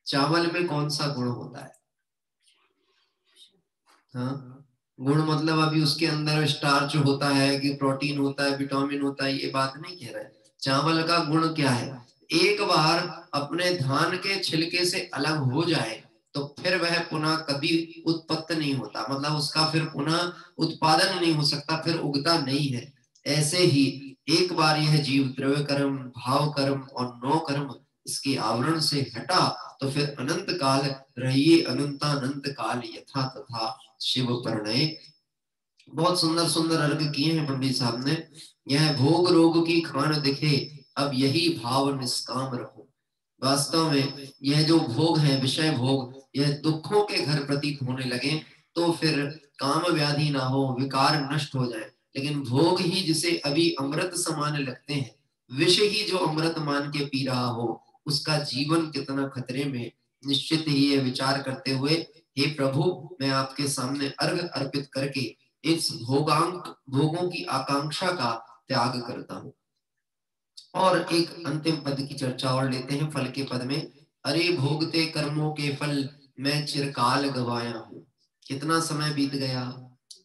चावल में कौन सा गुण होता है? हाँ, गुण मतलब अभी उसके अंदर स्टार्च होता है कि प्रोटीन होता है, विटामिन होता है, ये बात नहीं कह रहे। चावल का गुण क्या है? एक बार अपने धान के छिलके से अलग हो जाए तो फिर वह पुनः कभी उत्पत्ति नहीं होता, मतलब उसका फिर पुनः उत्पादन नहीं हो सकता, फिर उगता नहीं है। ऐसे ही एक बार यह जीव द्रव्य कर्म, भाव कर्म और नौ कर्म इसके आवरण से हटा तो फिर अनंत काल रहिए अनंतानंत काल यथा तथा शिव परिणय। बहुत सुंदर सुंदर अर्घ किए हैं पंडित साहब ने। यह भोग रोग की खान दिखे, अब यही भाव निष्काम रहो। वास्तव में यह जो भोग है, विषय भोग, यह दुखों के घर प्रतीत होने लगे तो फिर काम व्याधि ना हो, विकार नष्ट हो जाए। लेकिन भोग ही जिसे अभी अमृत समान लगते हैं, विष ही जो अमृत मान के पी रहा हो, उसका जीवन कितना खतरे में। निश्चित ही ये विचार करते हुए, हे प्रभु, मैं आपके सामने अर्घ अर्पित करके इस भोगों की आकांक्षा का त्याग करता हूँ। और एक अंतिम पद की चर्चा और लेते हैं फल के पद में। अरे भोगते कर्मों के फल मैं चिरकाल गवाया हूँ। कितना समय बीत गया।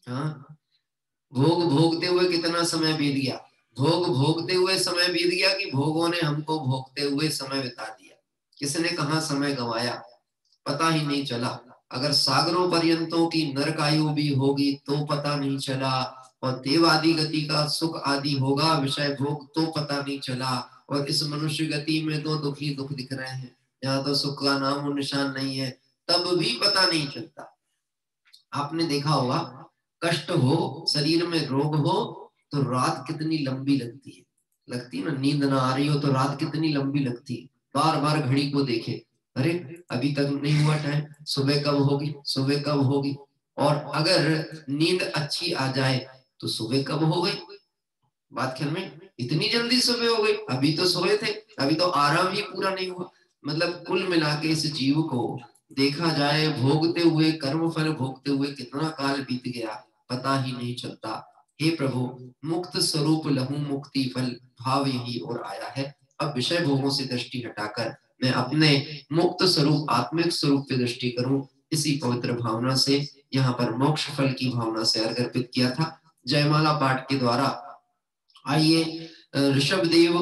हाँ, भोग भोगते हुए कितना समय बीत गया। भोग भोगते हुए समय बीत गया कि भोगों ने हमको भोगते हुए समय बिता दिया। किसने कहाँ समय गंवाया पता ही नहीं चला। अगर सागरों पर्यंतों की नरकायु भी होगी तो पता नहीं चला, और देवादि गति का सुख आदि होगा विषय भोग तो पता नहीं चला, और इस मनुष्य गति में तो दुख ही दुख दिख रहे हैं, यहाँ तो सुख का नाम और निशान नहीं है, तब भी पता नहीं चलता। आपने देखा होगा कष्ट हो, शरीर में रोग हो तो रात कितनी लंबी लगती है ना, नींद ना आ रही हो तो रात कितनी लंबी लगती है, बार बार घड़ी को देखे, अरे अभी तक नहीं हुआ टाइम, सुबह कब होगी, सुबह कब होगी। और अगर नींद अच्छी आ जाए तो सुबह कब हो गई, बात ख्याल में, इतनी जल्दी सुबह हो गई, अभी तो सोए थे, अभी तो आराम ही पूरा नहीं हुआ। मतलब कुल मिला के इस जीव को देखा जाए भोगते हुए, कर्म फल भोगते हुए कितना काल बीत गया पता ही नहीं चलता। हे प्रभु, मुक्त स्वरूप लहू मुक्ति फल, भाव यही और आया है। अब विषय भोगों से दृष्टि हटाकर मैं अपने मुक्त स्वरूप आत्मिक स्वरूप पे दृष्टि करूं, इसी पवित्र भावना से यहाँ पर मोक्ष फल की भावना से अर्घ अर्पित किया था जयमाला पाठ के द्वारा। आइए ऋषभ देव,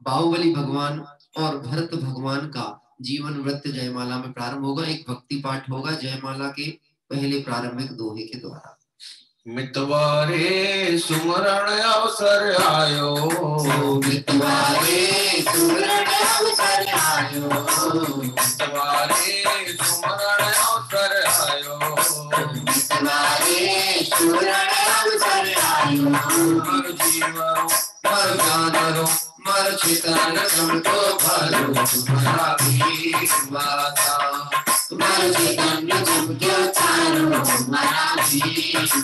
बाहुबली भगवान और भरत भगवान का जीवन वृत्त जयमाला में प्रारंभ होगा। एक भक्ति पाठ होगा जयमाला के पहले प्रारंभिक दोहे के द्वारा। मितवारे सुमरण अवसर आयो, मितवारे सुमरण अवसर आयो, मितवारे सुमरण अवसर आयो, मितवारे सुमरण अवसर आयो। मर जीवरो मर जानरो मर चितन तुमको भलो, तुम्हारा भी वाता तुम्हारे चैतन्य तुमको चारो, तुम्हारा भी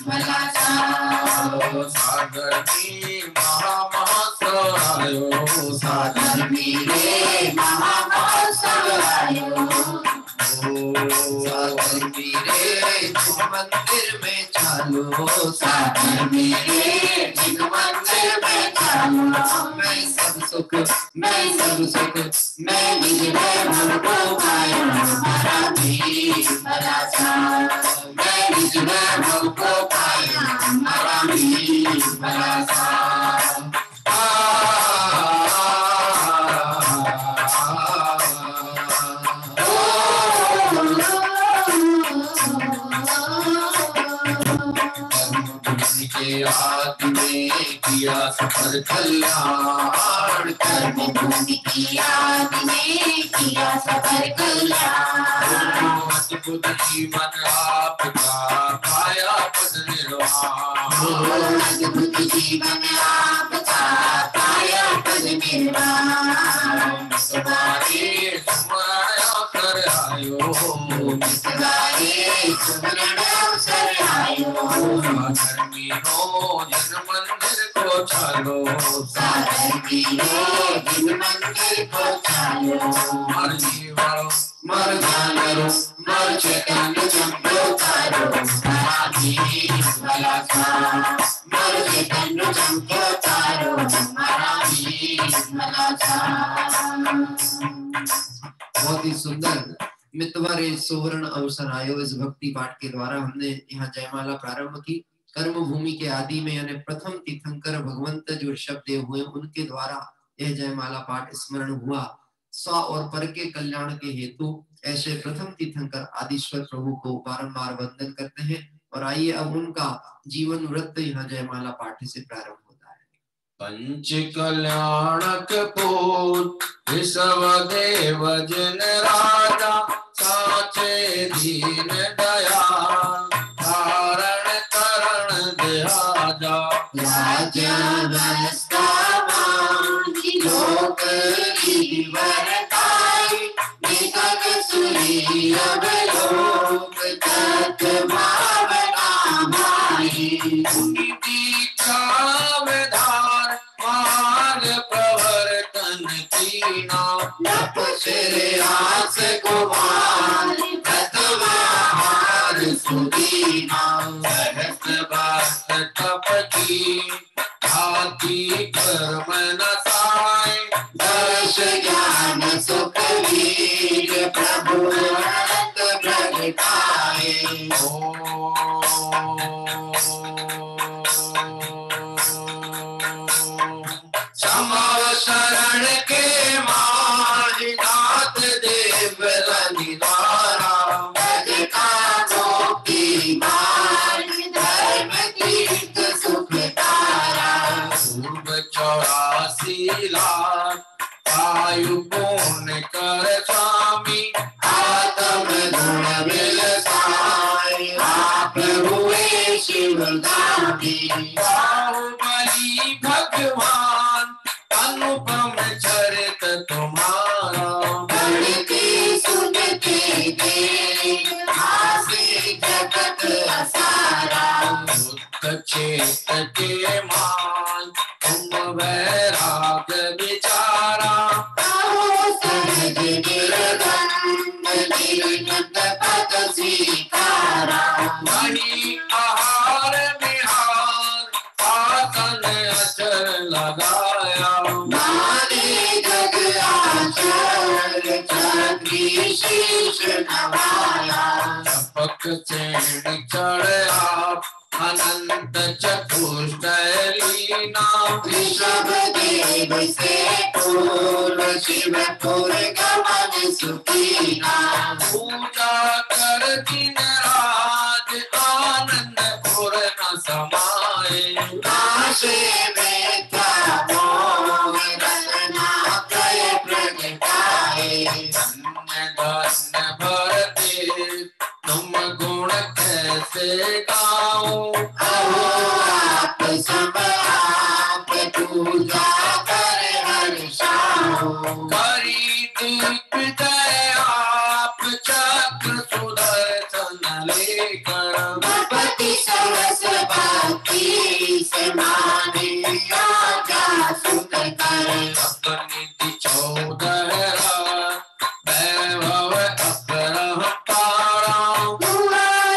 भला सा। सागर में महामहोत्सव आयो, सागर मेरे महामहोत्सव आयो, सागर मेरे तुम मंदिर में चालो, सागर मेरे जिन मंदिर में चालो। मैं सब सुख मैं सब सुख मैं निज वैभव को पायो, तुम्हारा भी भला सा। मैं निज वैभव को पायो, तुम्हारा भी भला सा। के आदि में किया सफर कल्याण, कर्म भूमि की आदि में किया सफर कल्याण। अद्भुत जीवन आपका पाया पद निर्वाण, अद्भुत जीवन आपका पाया पद निर्वाण। मितवारे सुमरण अवसर आयो, मितवारे सुमरण अवसर आयो। सागर में हो जन मंदिर को चालो, सागर में जिन मंदिर को चालो। मर जीवरो मर जानरो मर चैतन्य तुमको चारो, तुम्हारा भी भला सा। मर चैतन्य तुमको चारो, तुम्हारा भी भला सा। बहुत ही सुंदर मितवारे सुवर्ण अवसर आयो। इस भक्ति पाठ के द्वारा हमने यहाँ जयमाला प्रारंभ की। कर्म भूमि के आदि में यानी प्रथम तीर्थंकर भगवंत जो ऋषभ देव हुए उनके द्वारा यह जयमाला पाठ स्मरण हुआ। स्व और पर के कल्याण के हेतु ऐसे प्रथम तीर्थंकर आदिश्वर प्रभु को बारंबार वंदन करते हैं। और आइए अब उनका जीवन वृत्त यहाँ जयमाला पाठ से प्रारंभ होता है। पंच कल्याणक पूत ऋषभ देव जिन राजा, साचे दीन दया धारण करण देहाजा। राज्य व्यवस्था मांगी लोक जीवरताई, निकट सुरी अब लोक तत् भावना भाई। दीक्षा विधान मार्ग प्रवर्तन कीना, श्रेयास कुमार तत्वाहार सुदीना। सहस्र बात तप की आदि कर्म न साय, दर्श ज्ञान सुख वीर प्रभु अनंत प्रगटाए। समाव शरण के माहि नाथ दे, बाहुबली भगवान अनुपम चरित तुम्हारा, बढ़ती सुनती देख हासे जगत असारा, चेत के मान तुम वैराग विचारा, सहज निर्गंध निर्गत पद स्वीकारा, मणि आहार विहार आसन अचर लगाया, माने जग आचर चक्री शीश नवाया, चपक चैन चढ़ आप अनंत चतुष्ट लीना, ऋषभ देव से पूर्व शिवपुर गमन सुखीना, पूजा कर दिन राज आनंदपुर न समाए, काशे में क्या मोह रत्ना त्रय प्रगटाए, धन्य धन्य भरते तुम गुण कैसे गाओ, कहो आप सब आप पूजा कर हर्षाओ, करी दीप जय आप चक्र सुदर्शन लेकर, भगवती सरस भक्ति से माने आजा सुन कर, निधि 14 वैभव अपरम पारा,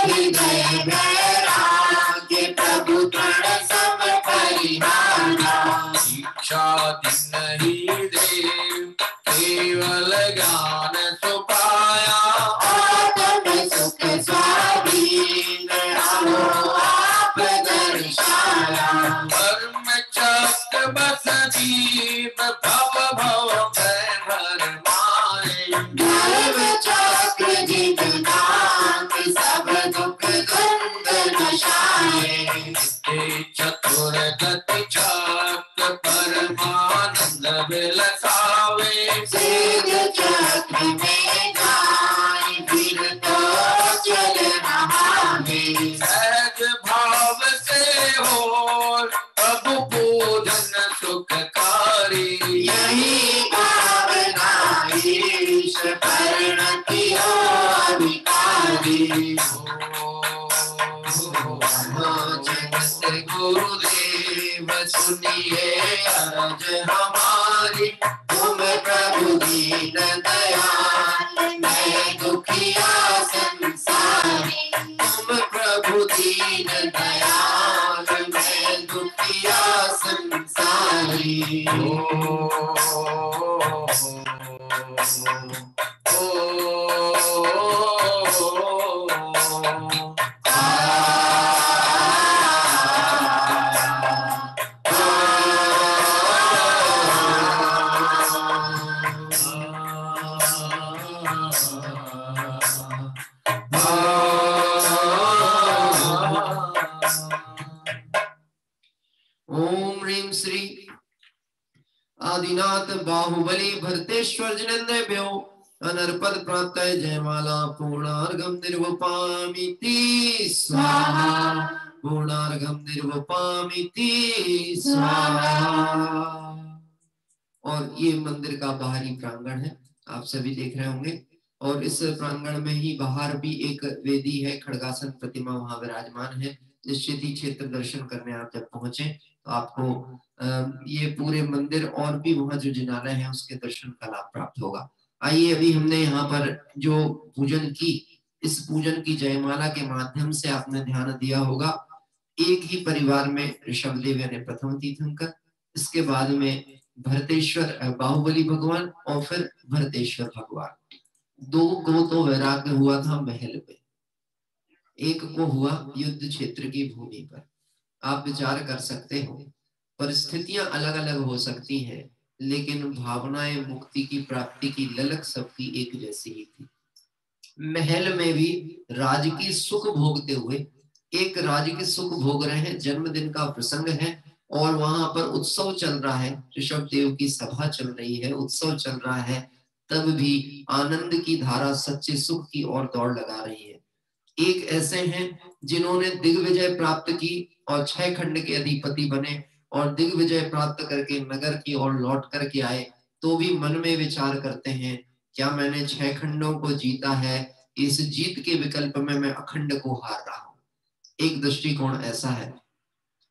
हृदय वैराग्य प्रभु तृण सब परिहारा, शिक्षा दिन ही देव केवल ज्ञान सुपाया, आत्म सुख स्वाधीन रहो आप दर्शाया, कर्म चक्र बस दीप भव भव भय भरमाए, धर्म चक्र जितनाक सब दुख द्वंद नशाए, चतुर गति चक्र परमानंद बिलसावे, सिद्ध चक्र में जाए फिर तो चल नहावे, सहज भाव से हो प्रभु पूजन सुखकारी, यही भावना ईश परिणति हो अधिकारी, जगत गुरुदेव सुनिए अरज हमारी, तुम प्रभु दीन दयाल मैं दुखिया संसारी, तुम प्रभु दीन दयाल मैं दुखिया संसारी, ओम ह्रीं श्री आदिनाथ बाहुबली भरतेश्वर जिनेन्द्रभ्यो अनर्पद प्राप्त जयमाला पूर्णार्घम निर्वपामिति स्वाहा, पूर्णार्घम निर्वपामिति स्वाहा। और ये मंदिर का बाहरी प्रांगण है, आप सभी देख रहे होंगे, और इस प्रांगण में ही बाहर भी एक वेदी है, खड़गासन प्रतिमा वहां विराजमान है। निश्चित ही क्षेत्र दर्शन करने आप जब पहुंचे तो आपको ये पूरे मंदिर और भी वहां जो जिनालय है उसके दर्शन का लाभ प्राप्त होगा। आइए, अभी हमने यहाँ पर जो पूजन की, इस पूजन की जयमाला के माध्यम से आपने ध्यान दिया होगा, एक ही परिवार में ऋषभदेव यानी प्रथम तीर्थंकर, इसके बाद में भरतेश्वर बाहुबली भगवान और फिर भरतेश्वर भगवान। दो को तो वैराग्य हुआ था महल में, एक को हुआ युद्ध क्षेत्र की भूमि पर। आप विचार कर सकते हो, परिस्थितियां अलग अलग हो सकती हैं, लेकिन भावनाएं मुक्ति की प्राप्ति की ललक सबकी एक जैसी ही थी। महल में भी राज की सुख भोगते हुए, एक राज की सुख भोग रहे हैं, जन्मदिन का प्रसंग है और वहां पर उत्सव चल रहा है, ऋषभदेव की सभा चल रही है, उत्सव चल रहा है, तब भी आनंद की धारा सच्चे सुख की ओर दौड़ लगा रही है। एक ऐसे हैं जिन्होंने दिग्विजय प्राप्त की और 6 खंड के अधिपति बने और दिग्विजय प्राप्त करके नगर की ओर लौट करके आए, तो भी मन में विचार करते हैं क्या मैंने 6 खंडों को जीता है, इस जीत के विकल्प में मैं अखंड को हार रहा हूं। एक दृष्टिकोण ऐसा है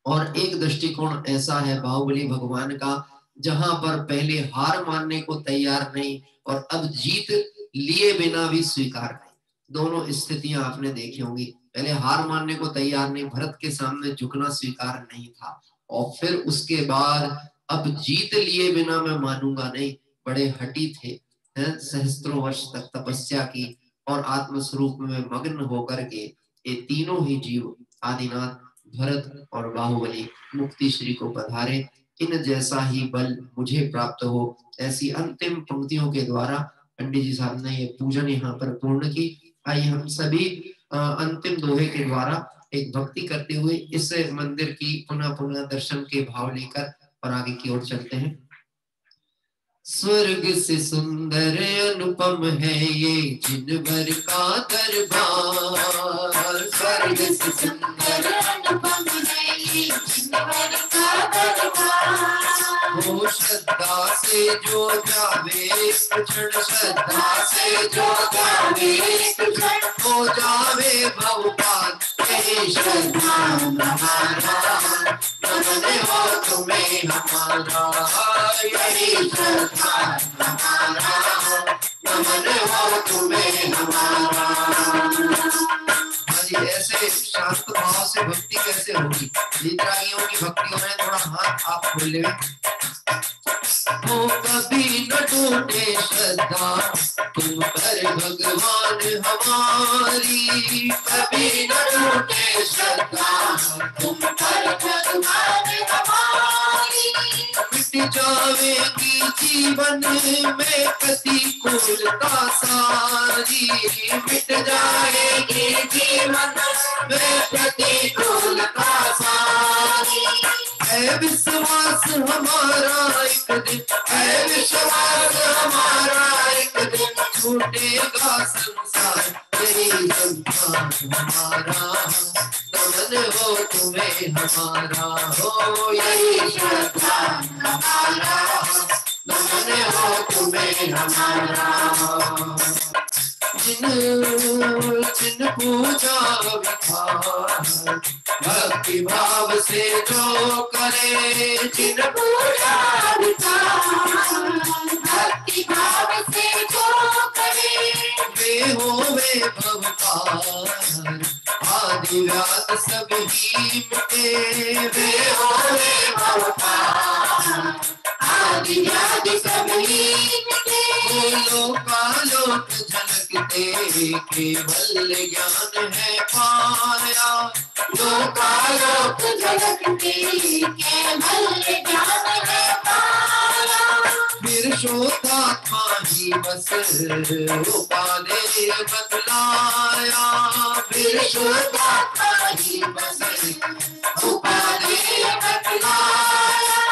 और एक दृष्टिकोण ऐसा है बाहुबली भगवान का, जहां पर पहले हार मानने को तैयार नहीं और अब जीत लिए बिना भी स्वीकार नहीं। दोनों स्थितियां आपने देखी होंगी, पहले हार मानने को तैयार नहीं, भरत के सामने झुकना स्वीकार नहीं था, और फिर उसके बाद अब जीत लिए बिना मैं मानूंगा नहीं, बड़े हठी थे, हैं, सहस्त्रों वर्ष तक तपस्या की और आत्मस्वरूप में मग्न होकर के ये तीनों ही जीव आदिनाथ, भरत और बाहुबली मुक्ति श्री को पधारे। इन जैसा ही बल मुझे प्राप्त हो, ऐसी अंतिम पंक्तियों के द्वारा पंडित जी साहब ने ये पूजन यहाँ पर पूर्ण की। आइए हम सभी अंतिम दोहे के द्वारा एक भक्ति करते हुए इस मंदिर की पुनः पुनः दर्शन के भाव लेकर और आगे की ओर चलते हैं। स्वर्ग से सुंदर अनुपम है ये जिनवर का दरबार, स्वर्ग से सुंदर अनुपम है ये जिनवर का दरबार। वो श्रद्धा से जो जावे क्षण, श्रद्धा से जो जावे क्षण, हो जावे भवपात, यही श्रद्धा हमारा, नमन हो तुम्हें हमारा, यही श्रद्धा हमारा, नमन हो तुम्हें हमारा। ऐसे शांत भाव से भक्ति कैसे होगी? लीतरागियों की भक्ति हो रहे हैं, थोड़ा हाथ आप खोल ले। वो कभी न टूटे श्रद्धा तुम पर भगवान हमारी, कभी न टूटे श्रद्धा तुम पर भगवान हमारी। मिट जावेगी जीवन में प्रतिकूलता सारी, मिट जाएगी जीवन में प्रतिकूलता सारी। है विश्वास हमारा एक दिन, है विश्वास हमारा एक दिन, छूटेगा संसार, यही संसार हमारा, नमन हो तुम्हें हमारा, हो यही श्रद्धा हमारा, नमन हो तुम्हें हमारा। जिन जिन पूजा विधान भक्ति भाव से जो करे, जिन पूजा विधान भक्ति भाव से जो करे, वे होवे भवपार, आदि व्याध सभी मिटे, वे होवे भवपार, आदि व्याध सभी मिटे। लोकालोक झलकते केवल ज्ञान है पाया, लोकालोक झलकते केवल ज्ञान है पाया। फिर शोधात्मा ही बस उपाधि बतलाया, फिर शोधात्मा ही बस उपाधि बतलाया।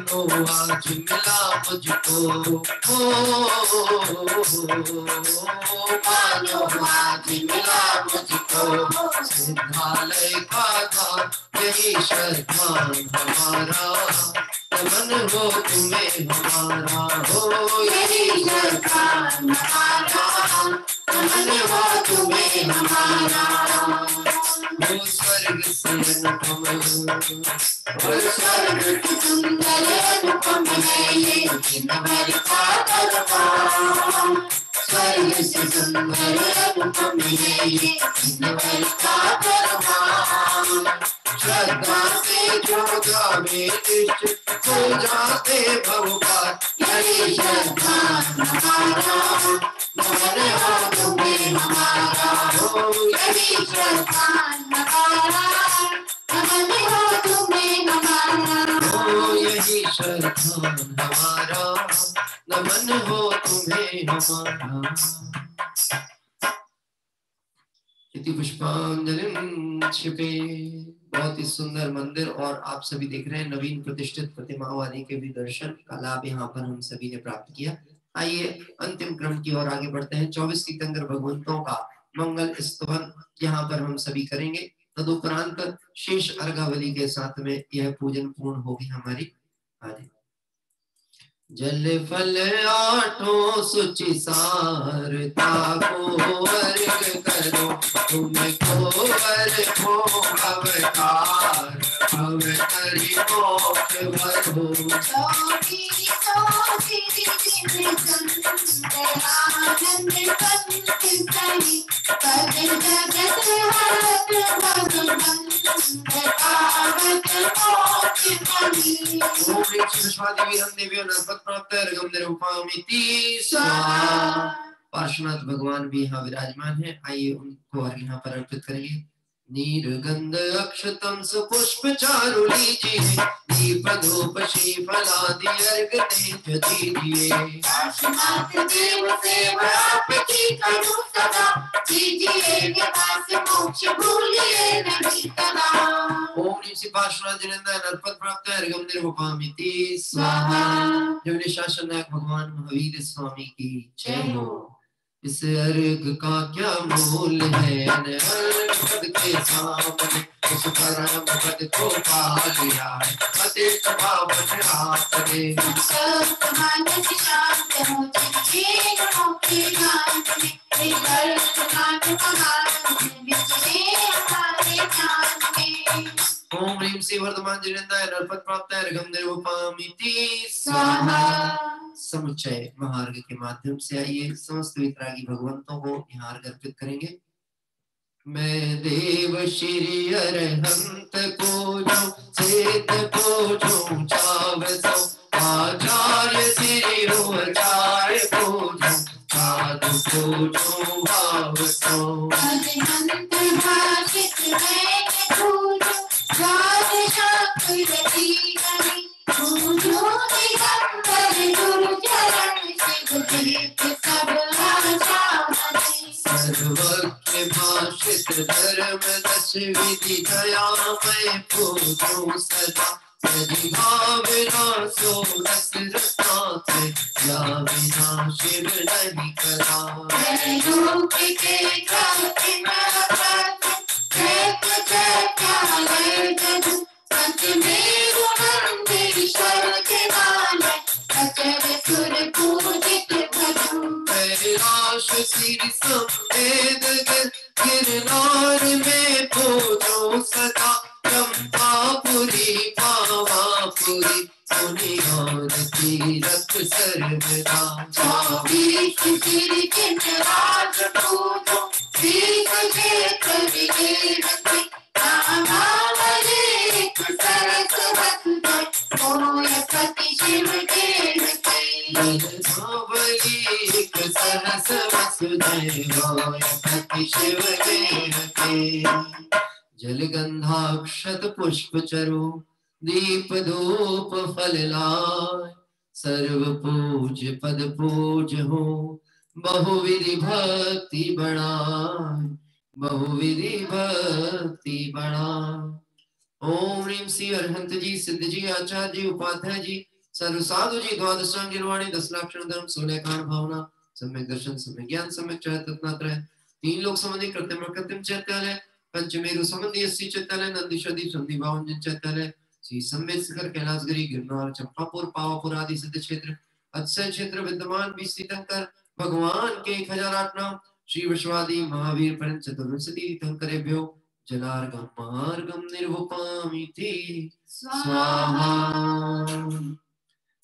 मानो आज मिला मुझको, मानो आज मिला मुझको सिद्धालय का धाम, यही श्रद्धा हमारा, नमन हो तुम्हें हमारा, हो यही श्रद्धा हमारा, नमन हो तुम्हें हमारा। वो स्वर्ग से अनुपम, वो स्वर्ग की सुंदर अनुपम है ये जिनवर का दरबार, स्वर्ग से सुंदर अनुपम है ये जिनवर का दरबार। श्रद्धा से जो जावे निश्चित हो जाते भवपार, यही श्रद्धा हमारा, नमन हो तुम्हें हमारा, हो यही श्रद्धा हमारा, नमन हो तुम्हें हमारा, हो यही श्रद्धा हमारा, नमन हो तुम्हें हमारा। इति पुष्पांजलिं क्षिपे। बहुत ही सुंदर मंदिर और आप सभी देख रहे हैं नवीन प्रतिष्ठित प्रतिमाओं आदि के भी दर्शन का लाभ यहाँ पर हम सभी ने प्राप्त किया। आइए अंतिम क्रम की ओर आगे बढ़ते हैं। 24 तीर्थंकर भगवंतों का मंगल स्तवन यहाँ पर हम सभी करेंगे। तदुपरांत शेष अर्घावली के साथ में यह पूजन पूर्ण होगी हमारी। आदि जल फल आठों सुचि सारता को अर्घ करो, तुमको अर्घो अवतार अवतरी मोक्ष भरो। पार्श्वनाथ भगवान भी यहाँ विराजमान है। आइए उनको और यहाँ पर अर्पित करेंगे। नीरगंध अक्षतम सुपुष्प चारु लीजिए, दीप धूप श्रीफलादि अर्घ नेत्र दीजिए। पार्श्वनाथ देव सेवा आपकी करूं सदा, कीजिए निवास मोक्ष भूलिए नहीं कदा। ओम श्री पार्श्वनाथ जिनेन्द्र नरपत प्राप्त अर्घम निर्वपामिति स्वाहा। जगदीश शासन नायक भगवान महावीर स्वामी की जय हो। इस अर्घ का क्या मोल है, अर्घ पद के सामने उस परम पद को पा लिया है। अतित पावन आपने सब मानस शांत हो जिनके गुणों के गान में, विकल्प गान महान बिखरे हमारे ध्यान में। ओम ह्रीं श्री वर्धमान जिनेन्द्राय नरपत प्राप्त अर्घम निर्वपामिति स्वाहा। समुच्चय महार्घ के माध्यम से आइए समस्त वितरागी भगवंतों को यहाँ अर्घ अर्पित करेंगे। मैं देव श्री अरहंत पूजो, सेत पूजो चावसो, आचार्य श्री हो आचार्य पूजो, साधु पूजो भावसो। अरहंत भाषित वैद्य पूजो, द्वादशाक्षर दीगनि पूजो, दिगंबर गुरु चरण शिव तीर्थ सब आशामणि। सर्वज्ञ भाषित धर्म दश विधि दयामय पूजो सदा, यदि भावना सो रस रसाते, या विना शिव नहीं करा। त्रैलोक के ख्याति महत्व, चैत्र चैत्यालय जगु, पंचमेरु मंदिर स्वर्ग मालय, अचर सुर पूजित भजु। कैलाश सिर समेत गिरनार में पूजो सदा, चंपापुरी पावापुरी पुनियार तीरथ सर्वदा। 24 सिर जिनराज पूजो, 20 क्षेत्र विजेवते, नामावली एक सरस वसुधै, मोय पति शिव देवते। नामावली एक सरस वसुधै, मोय पति शिव देवते। जलगंधाक्षत पुष्प चरो, दीप धूप फल लाय, सर्व पूज पद पूज हो, बहुविधि भक्ति बढ़ाय, बहुविधि भक्ति बढ़ाय। ओम ह्रीं श्री अरहंत जी, सिद्ध जी, आचार्य जी, उपाध्याय जी, सर्व साधु जी, द्वादशांग गिरवाणी, 10 लाक्षण धर्म, 16 कांड भावना, सम्यक दर्शन, सम्यक ज्ञान, सम्यक चैतन्यत्रय, 3 लोक संबंधी कृत्यम कृत्यम चैत्यालय, पंचमेरु संबंधी 80 चैत्यालय, नंदीश्वरी संधि 52 चैत्यालय, श्री संवेद शिखर, कैलाशगिरी, गिरनार, चंपापुर, पावापुर आदि सिद्ध क्षेत्र, अक्षय क्षेत्र विद्यमान 20 तीर्थंकर, भगवान के 1008 नाम, श्री विश्वादी महावीर परम चतुर्विंशति तीर्थंकरेभ्यो जलार्घम महार्घम निर्वपामिति स्वाहा।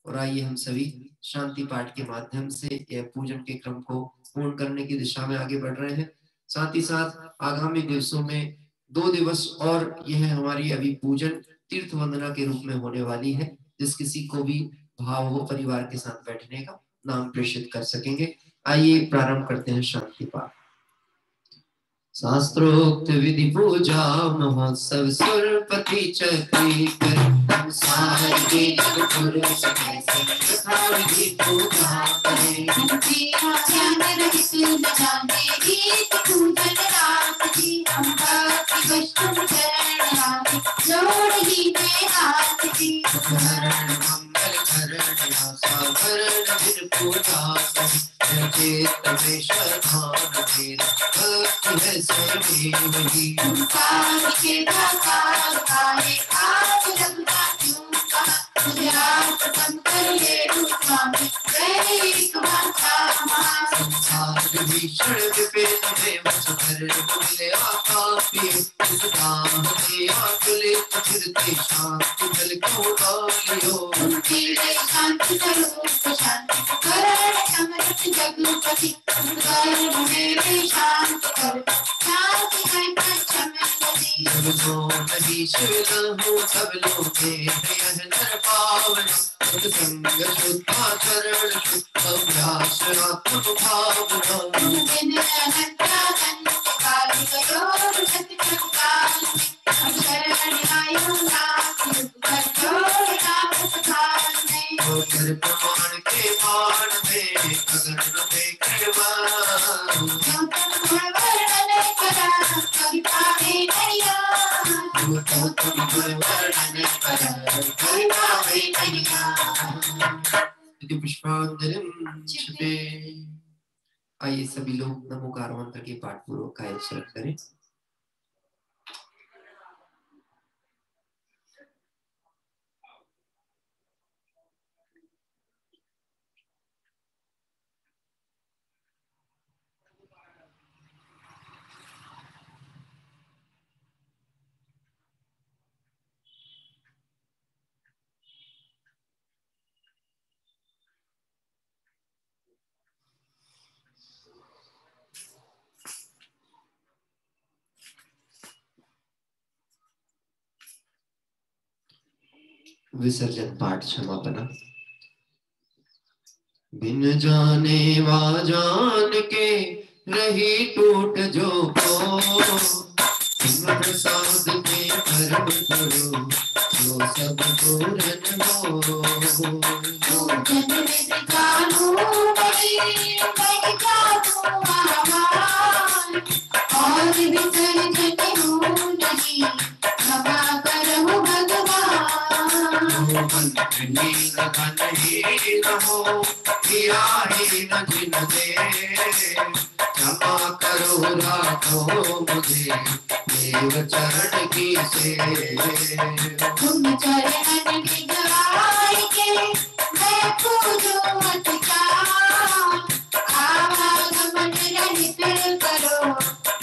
और आइए हम सभी शांति पाठ के माध्यम से यह पूजन के क्रम को पूर्ण करने की दिशा में आगे बढ़ रहे हैं। साथ ही साथ आगामी दिवसों में 2 दिवस और यह हमारी अभी पूजन तीर्थ वंदना के रूप में होने वाली है। जिस किसी को भी भाव हो परिवार के साथ बैठने का, नाम प्रेषित कर सकेंगे। आइए प्रारंभ करते हैं शांति पाठ। शास्त्रोक्त विधि पूजा महोत्सव सुरपति चक्री कर, सारे जग पुरुष तथा विधि पूजा करें। ध्यान रहित न जाने गीत पूजन रात की, हम भक्ति वैष्णव चरण आगे जोड़ ही में हाथ की। हरण मंगल करण आशा भरण विधि पूजा कर, चेत में श्रद्धान मेरा भक्ति है स्वर में वही। संसार के दातार काहे आज लगता क्यों कहा, मुझे आप पसंद कर ले स्वामी मेरी एक बाछा महा। संसार भीषण विपिन में बस कर बोले आका पिए, इस दाम में आकुले फिरते शांति जल को डालियो। उनकी शांति स्वरूप शांति करण समरथ जगपति, गर्भ मेरे शांत कर शांति है पश्चिम जब जो नहीं शिव हो सब लोग यह नर पावन, सत्संग शुद्धाचरण शुद्ध अभ्यास आत्म भावना। दिन अनंतानंद काल करोड़ सत्य प्रकाश, हम शरण आयो नाथ कर जोड़ नाथ खान में। होकर प्रमाण के बाण में अगन में कृपा, जो तुम वर्णन करा कभी पावे नैया, तो तुम वर्णन कर कभी पावे नैया। पुष्पांजलिं छिपे। आइए सभी लोग नमोकार मंत्र के पाठ पूर्वक काय शरत करें। विसर्जन पाठ क्षमापना। बिन जाने वा जान के रही टूट जो को, तुम प्रसाद में परम करो जो सब पूरन हो। जन कानू बड़ी मैं जादू आवाज, और विसर्जन हूँ नहीं क्षमा करो भगवान। हो किया ही न जिन दे, क्षमा करो राखो मुझे देव चरण की से। तुम चरण की गवाई के मैं पूजो मत जान, आवागमन रहित करो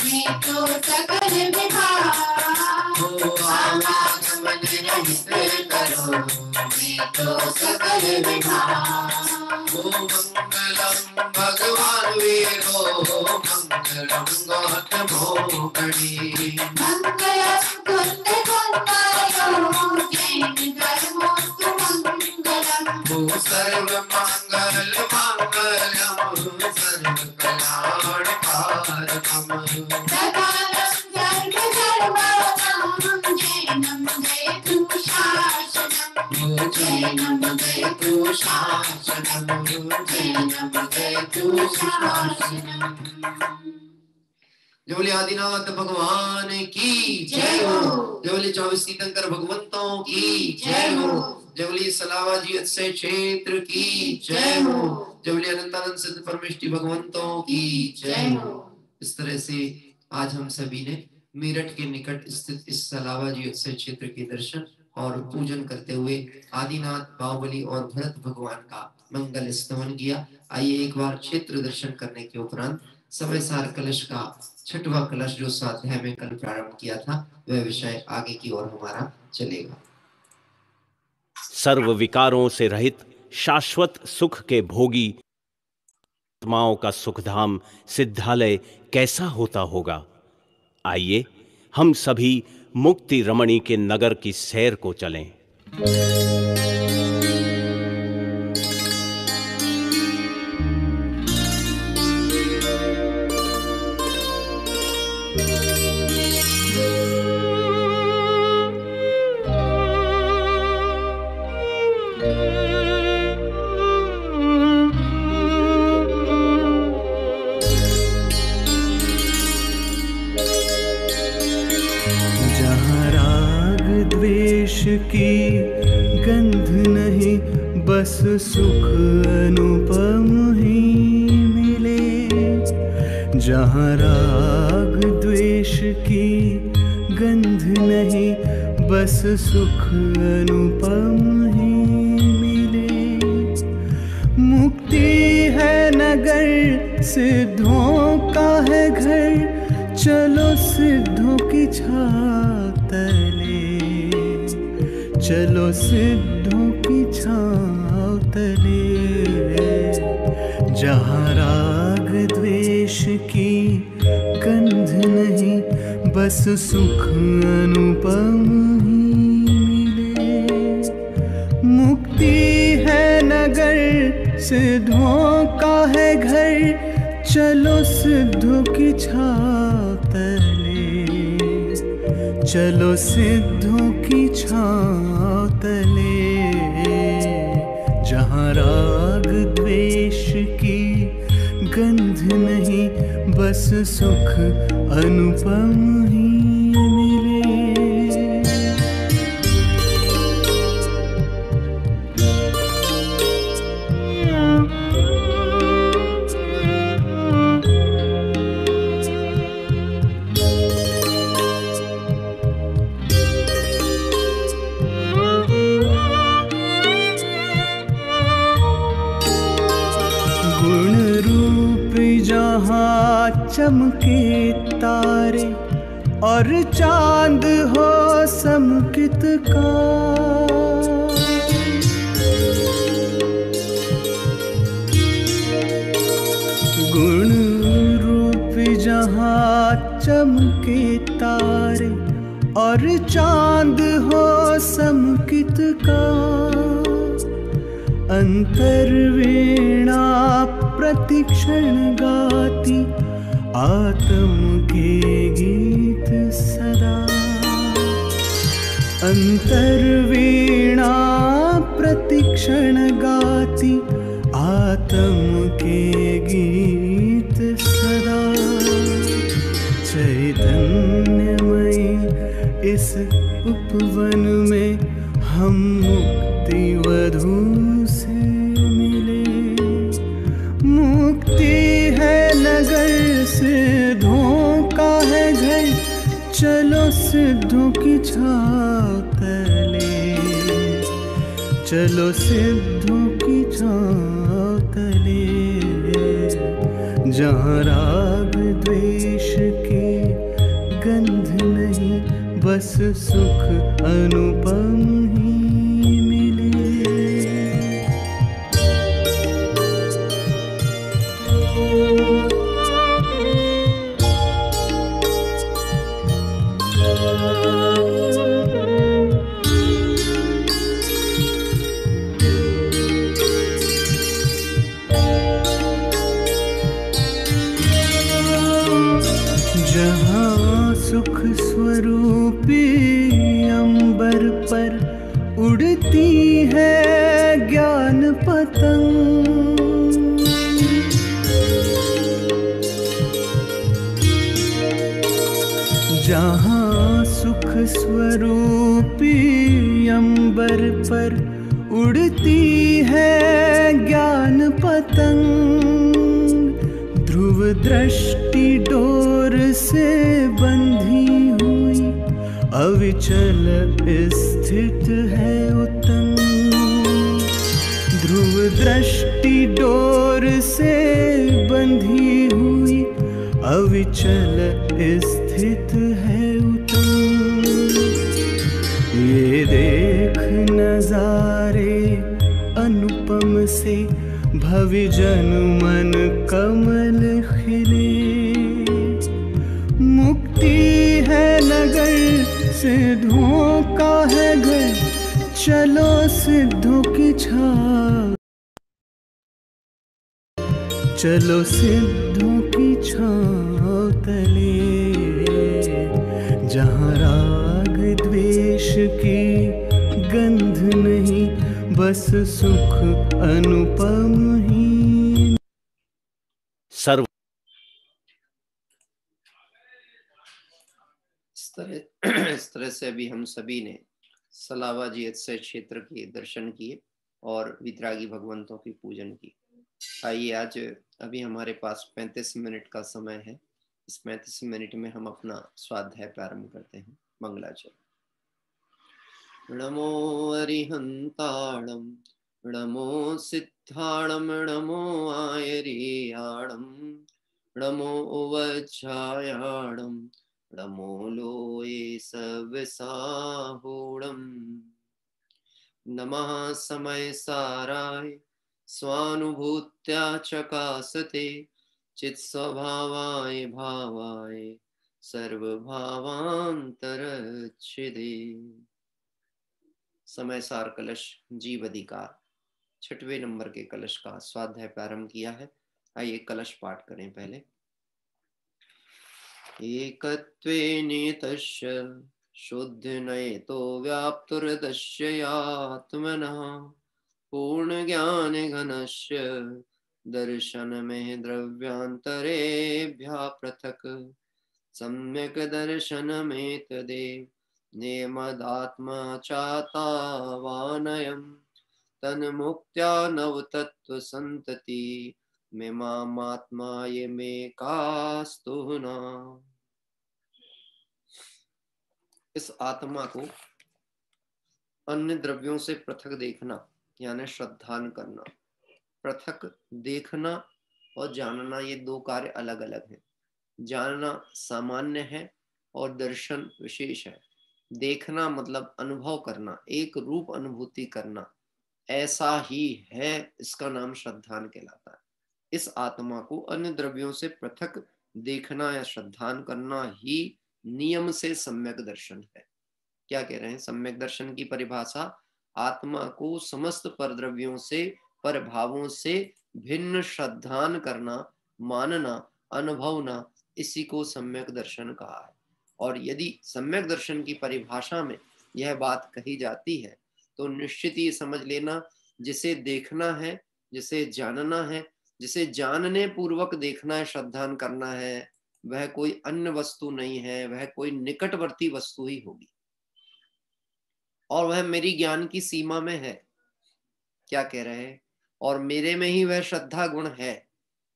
मैं तो सकल विभाग। आवागमन रहित करो मैं तो सकल विभाग। मंगलम भगवान वीरो मंगलम गौतमो गणी। मंगलम कुंद कुंदायो जैन धर्मोस्तु मंगलम। सर्व मंगल मंगलम सर्व कल्याण कारकम। सदानं सर्व धर्माणां जैनं जयतु शासनम्। जैनं जयतु शासनम्। जैनं जयतु शासनम्। जय बोले आदिनाथ भगवान की जय हो। जय बोले 24 तीर्थंकर भगवंतों की जय हो। जय बोले सलावा जी अक्षय क्षेत्र की जय हो। जय बोले अनंतानंद सिद्ध परमेष्टि भगवंतों की जय हो। इस तरह से आज हम सभी ने मेरठ के निकट स्थित इस सलावा जी अक्षय क्षेत्र के दर्शन और पूजन करते हुए आदिनाथ बाहुबली और भरत भगवान का मंगल स्तवन किया। आइए एक बार क्षेत्र दर्शन करने के उपरांत समय सार कलश का छठवां कलश जो स्वाध्याय में कल प्रारंभ किया था वह विषय आगे की ओर हमारा चलेगा। सर्व विकारों से रहित शाश्वत सुख के भोगी आत्माओं का सुखधाम सिद्धालय कैसा होता होगा। आइए हम सभी मुक्ति रमणी के नगर की सैर को चलें। की गंध नहीं बस सुख अनुपम ही मिले, जहाँ जहाँ राग द्वेष की गंध नहीं, बस सुख अनुपम ही मिले। मुक्ति है नगर, सिद्धों का है घर, चलो सिद्धों की छाव तले, चलो सिद्धों की छाव तले। जहाँ राग द्वेष की गंध नहीं, बस सुख अनुपम ही मिले। मुक्ति है नगर, सिद्धों का है घर, चलो सिद्धों की छाव तले, चलो सिद्धों की छाव तले। जहाँ राग द्वेष की गंध नहीं, बस सुख अनुपम ही मिले। गुण रूप जहाँ चमके तारे, और चांद हो समकित का। गुण रूप जहाँ चमके तारे, और चांद हो समकित का। अंतर्वीणा प्रतिक्षण गाती, आत्म के गीत सदा। अंतर्वीणा प्रतिक्षण गाती, आत्म के गीत सदा। चैतन्यमयी इस उपवन में हम मुक्ति वधू से मिले। मुक्ति है नगर, सिद्धों का है घर, चलो सिद्धों की छाव तले, चलो सिद्धों की छाव तले। जहाँ राग द्वेष की गंध नहीं, बस सुख अनुपम ही मिले। जहाँ सुख स्वरूपी अंबर पर उड़ती है ज्ञान पतंग। जहाँ सुख स्वरूपी अंबर पर उड़ती है ज्ञान पतंग। ध्रुव दृष्टि डोर से बंधी हुई, अविचल स्थित है उतंग। ध्रुव दृष्टि डोर से बंधी हुई, अविचल स्थित है उतंग। ये देख नजारे अनुपम से, भविजन मन कमल खिले। मुक्ति है नगर, सिद्धों का है घर, चलो सिद्धों की छाव, चलो सिद्धों की छाव तले। जहाँ राग द्वेष की गंध नहीं, बस सुख अनुपम ही। सर्व इस तरह से अभी हम सभी ने सलावाजी अक्षय क्षेत्र के दर्शन किए और वितरागी भगवंतों की पूजन की। आइए आज अभी हमारे पास 35 मिनट का समय है, इस 35 मिनट में हम अपना स्वाध्याय प्रारंभ करते हैं। मंगलाचरण। नमो अरिहंताणम नमो सिद्धाणम नमो आयरियाणम नमो वज्रायाणम नमो लोये सविसाहूणम नमः समय साराय स्वानुभूत्या चकासते चित स्वभावाय भावाय सर्वभावांतरच्छिदे। समय सार कलश जीव अधिकार 6वें नंबर के कलश का स्वाध्याय प्रारंभ किया है। आइए कलश पाठ करें पहले। एकत्वे नितस्य शुद्ध नयतो व्याप्तुर्दश्ययात्मनः पूर्ण ज्ञान घनस्य दर्शन में द्रव्यांतरेभ्यः पृथक् सम्यक दर्शन में तदे नेमदात्मा चातावानयम् तन्मुक्त्या नवतत्व संतति मिमात्मा ये में कास्तुना। इस आत्मा को अन्य द्रव्यों से पृथक देखना यानी श्रद्धान करना। पृथक देखना और जानना ये दो कार्य अलग अलग हैं। जानना सामान्य है और दर्शन विशेष है। देखना मतलब अनुभव करना, एक रूप अनुभूति करना, ऐसा ही है, इसका नाम श्रद्धान कहलाता है। इस आत्मा को अन्य द्रव्यों से पृथक देखना या श्रद्धान करना ही नियम से सम्यक दर्शन है। क्या कह रहे हैं? सम्यक दर्शन की परिभाषा आत्मा को समस्त परद्रव्यों से परभावों से भिन्न श्रद्धान करना, मानना, अनुभवना, इसी को सम्यक दर्शन कहा है। और यदि सम्यक दर्शन की परिभाषा में यह बात कही जाती है तो निश्चित ही समझ लेना, जिसे देखना है, जिसे जानना है, जिसे जानने पूर्वक देखना है, श्रद्धान करना है, वह कोई अन्य वस्तु नहीं है, वह कोई निकटवर्ती वस्तु ही होगी और वह मेरी ज्ञान की सीमा में है। क्या कह रहे हैं? और मेरे में ही वह श्रद्धा गुण है।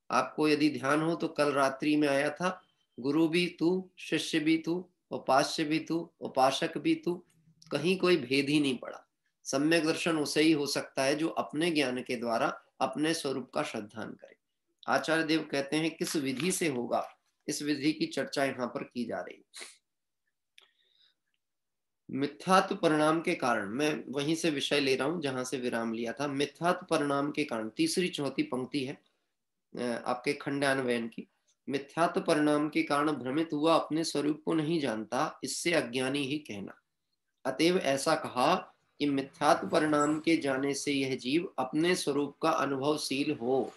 आपको यदि ध्यान हो तो कल रात्रि में आया था, गुरु भी तू, शिष्य भी तू, उपास्य भी तू, उपासक भी तू, कहीं कोई भेद ही नहीं पड़ा। सम्यक दर्शन उसे ही हो सकता है जो अपने ज्ञान के द्वारा अपने स्वरूप का श्रद्धान करे। आचार्य देव कहते हैं किस विधि से होगा, इस विधि की चर्चा यहाँ पर की जा रही है। मिथ्यात्व परिणाम के कारण, मैं वहीं से विषय ले रहा हूं जहां से विराम लिया था। मिथ्यात्व परिणाम के कारण, तीसरी चौथी पंक्ति है आपके खंडान्वयन की। मिथ्यात्व परिणाम के कारण भ्रमित हुआ अपने स्वरूप को नहीं जानता, इससे अज्ञानी ही कहना। अतएव ऐसा कहा कि मिथ्यात्व परिणाम के जाने से यह जीव अपने स्वरूप का अनुभवशील हो।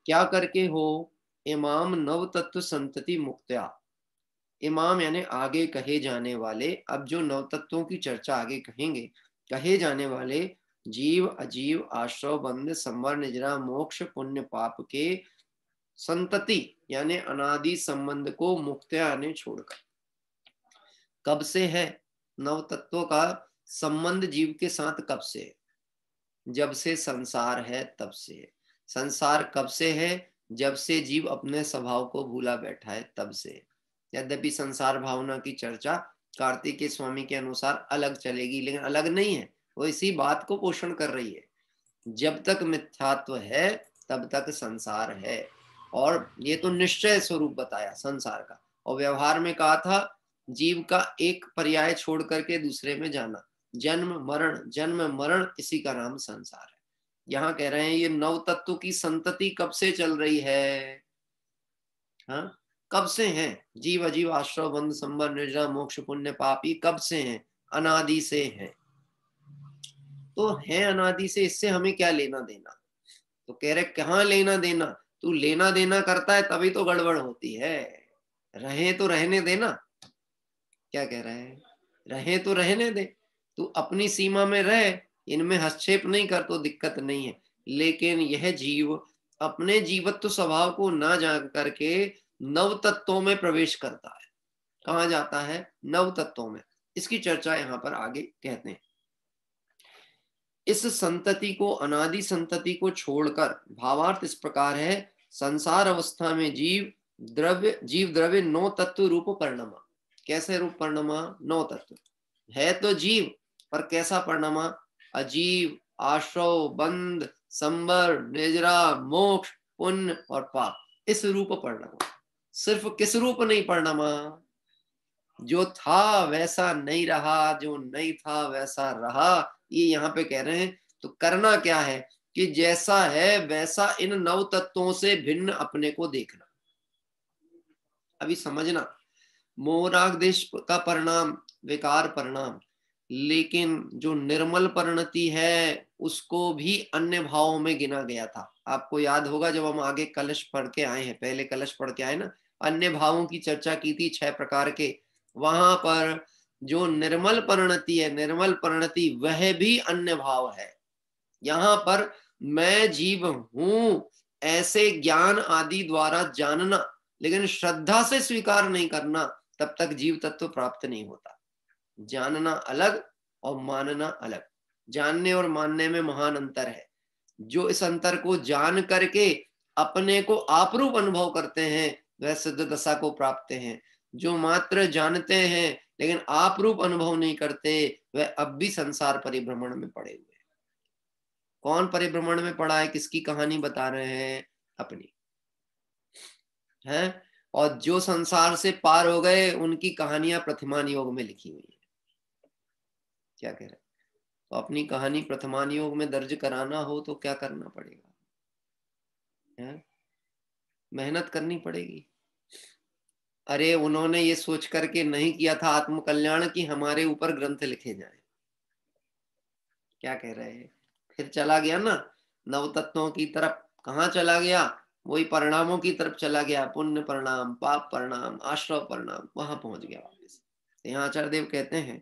क्या करके हो? इमाम नव तत्व संतति मुक्त्या। इमाम यानी आगे कहे जाने वाले, अब जो नव तत्वों की चर्चा आगे कहेंगे, कहे जाने वाले जीव अजीव आश्रव बंध संवर निजरा मोक्ष पुण्य पाप के संतति यानी अनादि संबंध को मुक्त्या ने छोड़कर। कब से है नव तत्वों का संबंध जीव के साथ? कब से है? जब से संसार है तब से है। संसार कब से है? जब से जीव अपने स्वभाव को भूला बैठा है तब से। यद्यपि संसार भावना की चर्चा कार्तिकेय स्वामी के अनुसार अलग चलेगी, लेकिन अलग नहीं है, वो इसी बात को पोषण कर रही है। जब तक मिथ्यात्व है तब तक संसार है, और ये तो निश्चय स्वरूप बताया संसार का। और व्यवहार में कहा था जीव का एक पर्याय छोड़ करके दूसरे में जाना, जन्म मरण, इसी का नाम संसार है। यहाँ कह रहे हैं ये नव तत्व की संतति कब से चल रही है? हाँ, कब से हैं? जीव अजीव आश्रव बंध संबर निर्जरा मोक्ष पुण्य पापी कब से हैं? अनादि से हैं। तो है अनादि से, इससे हमें क्या लेना देना? तो कह रहे कहाँ लेना देना? तू लेना देना करता है तभी तो गड़बड़ होती है। रहे तो रहने देना। क्या कह रहे हैं? रहे तो रहने दे, तू अपनी सीमा में रह, इनमें हस्तक्षेप नहीं कर तो दिक्कत नहीं है। लेकिन यह जीव अपने जीवत्व स्वभाव को ना जान करके नव तत्वों में प्रवेश करता है। कहाँ जाता है? नव तत्वों में। इसकी चर्चा यहाँ पर आगे कहते हैं। इस संतति को, अनादि संतति को छोड़कर, भावार्थ इस प्रकार है, संसार अवस्था में जीव द्रव्य जीव द्रव्य नौ तत्व रूप परिणमा। कैसे रूप परिणमा? नौ तत्व है तो जीव, पर कैसा परिणमा? अजीव, आश्रव, बंध, संबर, निजरा, मोक्ष, पुण्य और पाप, इस रूप परिणमा। सिर्फ किस रूप नहीं परिणमा? जो था वैसा नहीं रहा, जो नहीं था वैसा रहा। ये यहाँ पे कह रहे हैं। तो करना क्या है कि जैसा है वैसा इन नव तत्वों से भिन्न अपने को देखना। अभी समझना, मोहराग देश का परिणाम विकार परिणाम, लेकिन जो निर्मल परिणति है उसको भी अन्य भावों में गिना गया था। आपको याद होगा जब हम आगे कलश पढ़ के आए हैं, पहले कलश पढ़ के आए ना, अन्य भावों की चर्चा की थी 6 प्रकार के। वहां पर जो निर्मल परिणति है, निर्मल परिणति वह भी अन्य भाव है। यहाँ पर मैं जीव हूं ऐसे ज्ञान आदि द्वारा जानना, लेकिन श्रद्धा से स्वीकार नहीं करना, तब तक जीव तत्व प्राप्त नहीं होता। जानना अलग और मानना अलग। जानने और मानने में महान अंतर है। जो इस अंतर को जान करके अपने को आपरूप अनुभव करते हैं वह सिद्ध दशा को प्राप्त हैं। जो मात्र जानते हैं लेकिन आपरूप अनुभव नहीं करते वह अब भी संसार परिभ्रमण में पड़े हुए हैं। कौन परिभ्रमण में पड़ा है? किसकी कहानी बता रहे हैं? अपनी है। और जो संसार से पार हो गए उनकी कहानियां प्रथमान योग में लिखी हुई है। क्या कह रहे हैं? तो अपनी कहानी प्रथमान योग में दर्ज कराना हो तो क्या करना पड़ेगा? है? मेहनत करनी पड़ेगी। अरे उन्होंने ये सोच करके नहीं किया था आत्म कल्याण की हमारे ऊपर ग्रंथ लिखे जाए। क्या कह रहे हैं? फिर चला गया ना नव तत्वों की तरफ। कहाँ चला गया? वही परिणामों की तरफ चला गया। पुण्य परिणाम, पाप परिणाम, आश्रव परिणाम, वहां पहुंच गया वापस। यहाँ आचार्य देव कहते हैं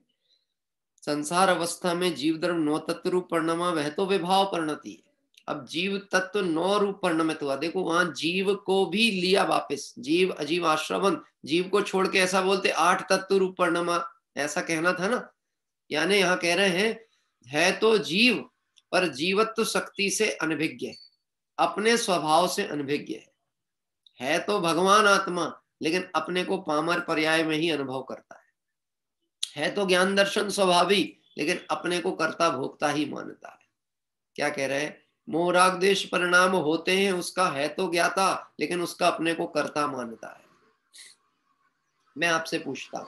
संसार अवस्था में जीव द्रव्य नौ तत्व रूप परिणमा वह तो विभाव परिणति है। अब जीव तत्व 9 रूप परिणमित हुआ। देखो वहां जीव को भी लिया वापस। जीव, अजीव, आश्रवन, जीव को छोड़ के ऐसा बोलते 8 तत्व रूप परिणमा, ऐसा कहना था ना। यानी यहाँ कह रहे हैं है तो जीव पर जीवत्व शक्ति से अनभिज्ञ है, अपने स्वभाव से अनभिज्ञ है तो भगवान आत्मा, लेकिन अपने को पामर पर्याय में ही अनुभव करता है तो ज्ञान दर्शन स्वभावी, लेकिन अपने को कर्ता भोक्ता ही मानता है। क्या कह रहे हैं? मोहराग देश परिणाम होते हैं, उसका है तो ज्ञाता, लेकिन उसका अपने को कर्ता मानता है। मैं आपसे पूछता हूं,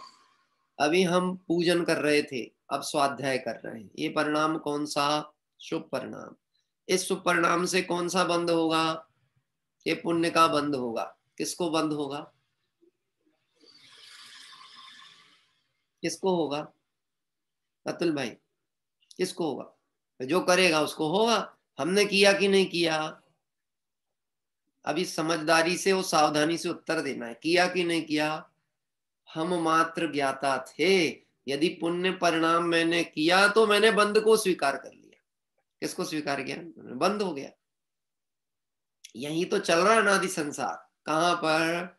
अभी हम पूजन कर रहे थे, अब स्वाध्याय कर रहे हैं। ये परिणाम कौन सा? शुभ परिणाम। इस शुभ परिणाम से कौन सा बंद होगा? ये पुण्य का बंद होगा। किसको बंद होगा? किसको होगा? अतुल भाई, किसको होगा? जो करेगा उसको होगा। हमने किया कि नहीं किया? अभी समझदारी से और सावधानी से उत्तर देना है। किया कि नहीं किया? हम मात्र ज्ञाता थे। यदि पुण्य परिणाम मैंने किया तो मैंने बंद को स्वीकार कर लिया। किसको स्वीकार किया? बंद हो गया। यही तो चल रहा है अनादि संसार। कहां पर?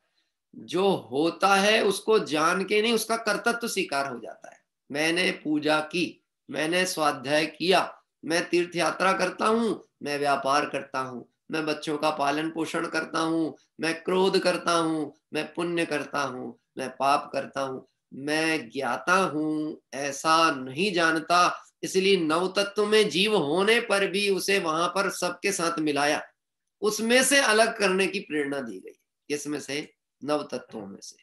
जो होता है उसको जान के नहीं, उसका कर्तव्य स्वीकार हो जाता है। मैंने पूजा की, मैंने स्वाध्याय किया, मैं तीर्थ यात्रा करता हूं, मैं व्यापार करता हूं, मैं बच्चों का पालन पोषण करता हूं, मैं क्रोध करता हूं, मैं पुण्य करता हूं, मैं पाप करता हूं, मैं ज्ञाता हूं, ऐसा नहीं जानता। इसलिए नव तत्व में जीव होने पर भी उसे वहां पर सबके साथ मिलाया, उसमें से अलग करने की प्रेरणा दी गई। इसमें से नव तत्वों में से।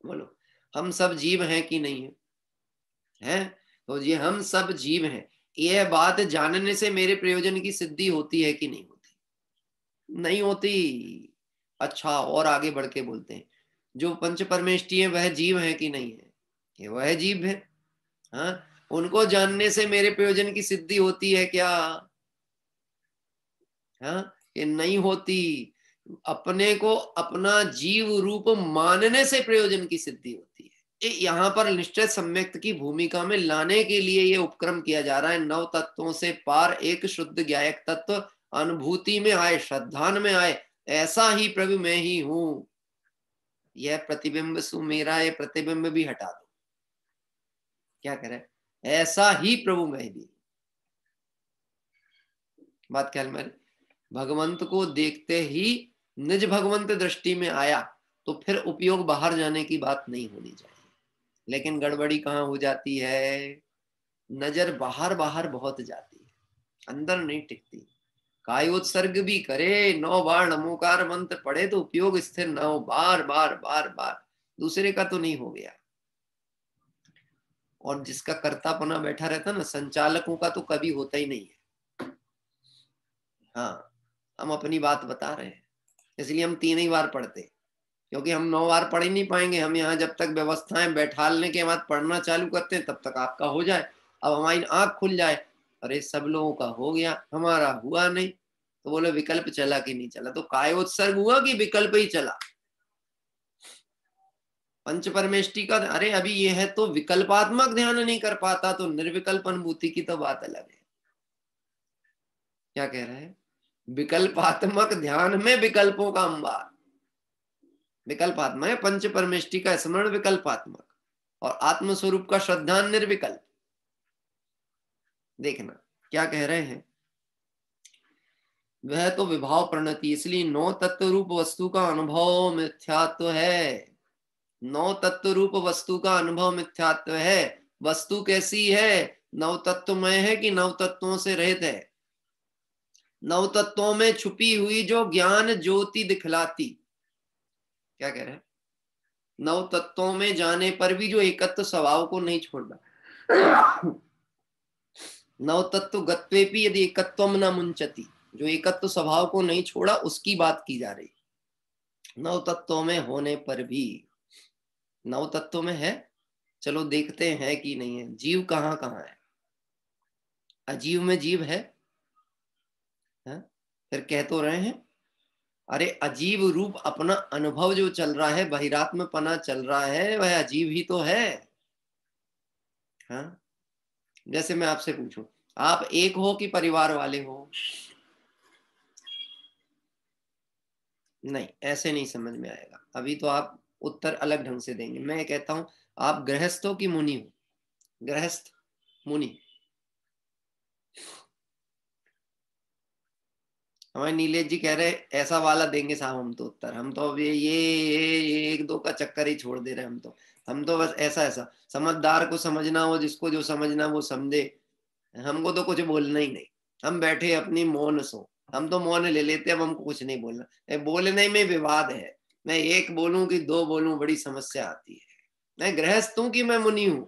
बोलो, हम सब जीव हैं कि नहीं है? हैं? तो ये हम सब जीव हैं, यह बात जानने से मेरे प्रयोजन की सिद्धि होती है कि नहीं होती? नहीं होती। अच्छा, और आगे बढ़ के बोलते हैं जो पंच परमेष्टि है वह जीव है कि नहीं है? ये वह जीव है। हाँ, उनको जानने से मेरे प्रयोजन की सिद्धि होती है क्या? हाँ, ये नहीं होती। अपने को अपना जीव रूप मानने से प्रयोजन की सिद्धि होती है। यहाँ पर निश्चय सम्यक्त की भूमिका में लाने के लिए ये उपक्रम किया जा रहा है। नौ तत्वों से पार एक शुद्ध ज्ञायक तत्व अनुभूति में आए, श्रद्धान में आए। ऐसा ही प्रभु मैं ही हूं। यह प्रतिबिंब सु मेरा, ये प्रतिबिंब भी हटा दो। क्या कह रहे? ऐसा ही प्रभु मैं भी। बात ख्याल में? भगवंत को देखते ही निज भगवंत दृष्टि में आया तो फिर उपयोग बाहर जाने की बात नहीं होनी चाहिए। लेकिन गड़बड़ी कहाँ हो जाती है, नजर बाहर बाहर बहुत जाती है, अंदर नहीं टिकती। कायोत्सर्ग भी करे, 9 बार नमोकार मंत्र पढ़े तो उपयोग स्थिर न हो, बार बार बार बार दूसरे का तो नहीं हो गया। और जिसका कर्तापना बैठा रहता ना, संचालकों का तो कभी होता ही नहीं है। हाँ, हम अपनी बात बता रहे हैं, इसलिए हम 3 ही बार पढ़ते, क्योंकि हम 9 बार पढ़ ही नहीं पाएंगे। हम यहाँ जब तक व्यवस्थाएं बैठालने के बाद पढ़ना चालू करते हैं तब तक आपका हो जाए। अब हमारी आंख खुल जाए, अरे सब लोगों का हो गया, हमारा हुआ नहीं, तो बोले विकल्प चला कि नहीं चला। तो कायोत्सर्ग हुआ कि विकल्प ही चला? पंच परमेष्टि का, अरे अभी ये है तो विकल्पात्मक ध्यान नहीं कर पाता, तो निर्विकल्प अनुभूति की तो बात अलग है। क्या कह रहे हैं? विकल्पात्मक ध्यान में विकल्पों का अंबार, विकल्पात्मक है। पंच परमेष्टि का स्मरण विकल्पात्मक, और आत्मस्वरूप का श्रद्धान निर्विकल्प। देखना क्या कह रहे हैं, वह तो विभाव प्रणति, इसलिए 9 तत्व रूप वस्तु का अनुभव मिथ्यात्व है। 9 तत्व रूप वस्तु का अनुभव मिथ्यात्व है। वस्तु कैसी है? 9 तत्वमय है कि 9 तत्वों से रहित है? 9 तत्वों में छुपी हुई जो ज्ञान ज्योति दिखलाती। क्या कह रहे हैं? 9 तत्वों में जाने पर भी जो एकत्व स्वभाव को नहीं छोड़ना। 9 तत्व गत्वेपि यदि एकत्वम न मुंचति, जो एकत्व स्वभाव को नहीं छोड़ा उसकी बात की जा रही। 9 तत्वों में होने पर भी, 9 तत्वों में है, चलो देखते हैं कि नहीं है। जीव कहाँ कहाँ है? अजीव में जीव है? फिर कह तो रहे हैं, अरे अजीव रूप अपना अनुभव जो चल रहा है, बहिरात्म पना चल रहा है, वह अजीव ही तो है। हाँ, जैसे मैं आपसे पूछूं, आप एक हो कि परिवार वाले हो? नहीं, ऐसे नहीं समझ में आएगा। अभी तो आप उत्तर अलग ढंग से देंगे। मैं कहता हूं, आप गृहस्थ हो कि मुनि हो? गृहस्थ, मुनि। हमारे नीलेश जी कह रहे ऐसा वाला देंगे साहब हम तो उत्तर। हम तो अब ये 1-2 का चक्कर ही छोड़ दे रहे हैं। हम तो बस ऐसा ऐसा, समझदार को समझना हो, जिसको जो समझना वो समझे, हमको तो कुछ बोलना ही नहीं। हम बैठे अपनी मौन सो, हम तो मौन ले लेते, अब हमको कुछ नहीं बोलना। बोलने में विवाद है, मैं 1 बोलूं कि 2 बोलूं, बड़ी समस्या आती है। मैं गृहस्थ हूं कि मैं मुनि हूं?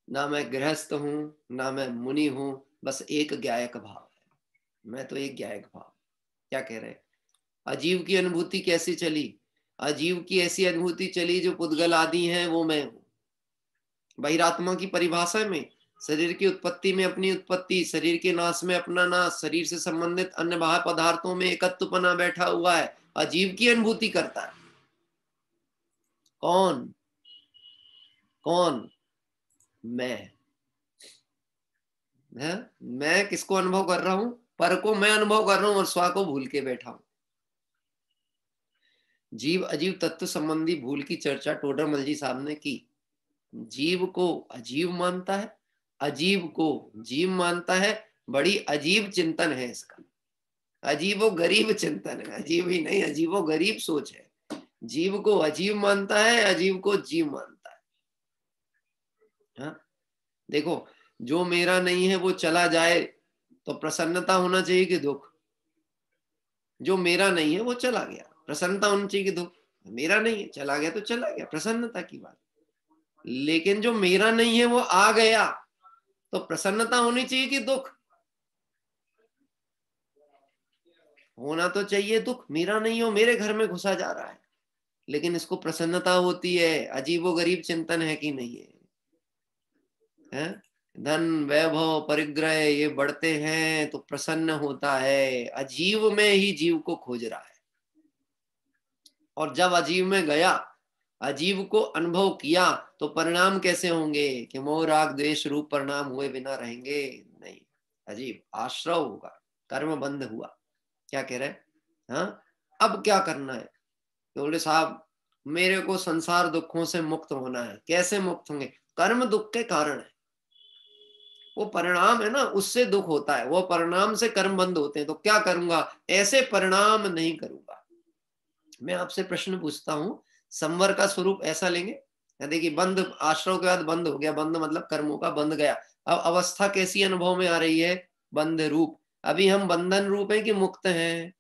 ना मैं गृहस्थ हूं ना मैं मुनि हूं, बस एक ज्ञायक भाव है। मैं तो एक ज्ञायक भाव। क्या कह रहे हैं? अजीव की अनुभूति कैसी चली? अजीव की ऐसी अनुभूति चली जो पुद्गल आदि हैं वो मैं हूं। बहिरात्मा की परिभाषा में शरीर की उत्पत्ति में अपनी उत्पत्ति, शरीर के नाश में अपना नाश, शरीर से संबंधित अन्य बाह्य पदार्थों में एकत्वपना बैठा हुआ है, अजीव की अनुभूति करता है। कौन? कौन? मैं है? मैं किसको अनुभव कर रहा हूं? पर को मैं अनुभव कर रहा हूं और स्व को भूल के बैठा हूं। जीव अजीव तत्व संबंधी भूल की चर्चा टोडरमल जी साहब ने की। जीव को अजीव मानता है, अजीव को जीव मानता है। बड़ी अजीब चिंतन है इसका, अजीबो गरीब चिंतन है। अजीब ही नहीं, अजीबो गरीब सोच है। जीव को अजीव मानता है, अजीव को जीव मानता है। हाँ? देखो, जो मेरा नहीं है वो चला जाए तो प्रसन्नता होना चाहिए कि दुख? जो मेरा नहीं है वो चला गया, प्रसन्नता होनी चाहिए कि दुख? मेरा नहीं है, चला गया तो चला गया, प्रसन्नता की बात। लेकिन जो मेरा नहीं है वो आ गया तो प्रसन्नता होनी चाहिए कि दुख? होना तो चाहिए दुख। मेरा नहीं हो, मेरे घर में घुसा जा रहा है, लेकिन इसको प्रसन्नता होती है। अजीबो गरीब चिंतन है कि नहीं है? धन वैभव परिग्रह ये बढ़ते हैं तो प्रसन्न होता है। अजीव में ही जीव को खोज रहा है, और जब अजीव में गया, अजीव को अनुभव किया, तो परिणाम कैसे होंगे कि मोह राग द्वेष रूप परिणाम हुए बिना रहेंगे? नहीं, अजीब आश्रव होगा, कर्म बंध हुआ। क्या कह रहे? हाँ, अब क्या करना है? तो बोले साहब मेरे को संसार दुखों से मुक्त होना है। कैसे मुक्त होंगे? कर्म दुख के कारण है। वो परिणाम है ना, उससे दुख होता है, वो परिणाम से कर्म बंद होते हैं। तो क्या करूंगा, ऐसे परिणाम नहीं करूंगा। मैं आपसे प्रश्न पूछता हूं, संवर का स्वरूप ऐसा लेंगे, देखिए बंद, आश्रव के बाद बंद हो गया, बंद मतलब कर्मों का बंद गया। अब अवस्था कैसी अनुभव में आ रही है, बंध रूप। अभी हम बंधन रूप है कि मुक्त हैं?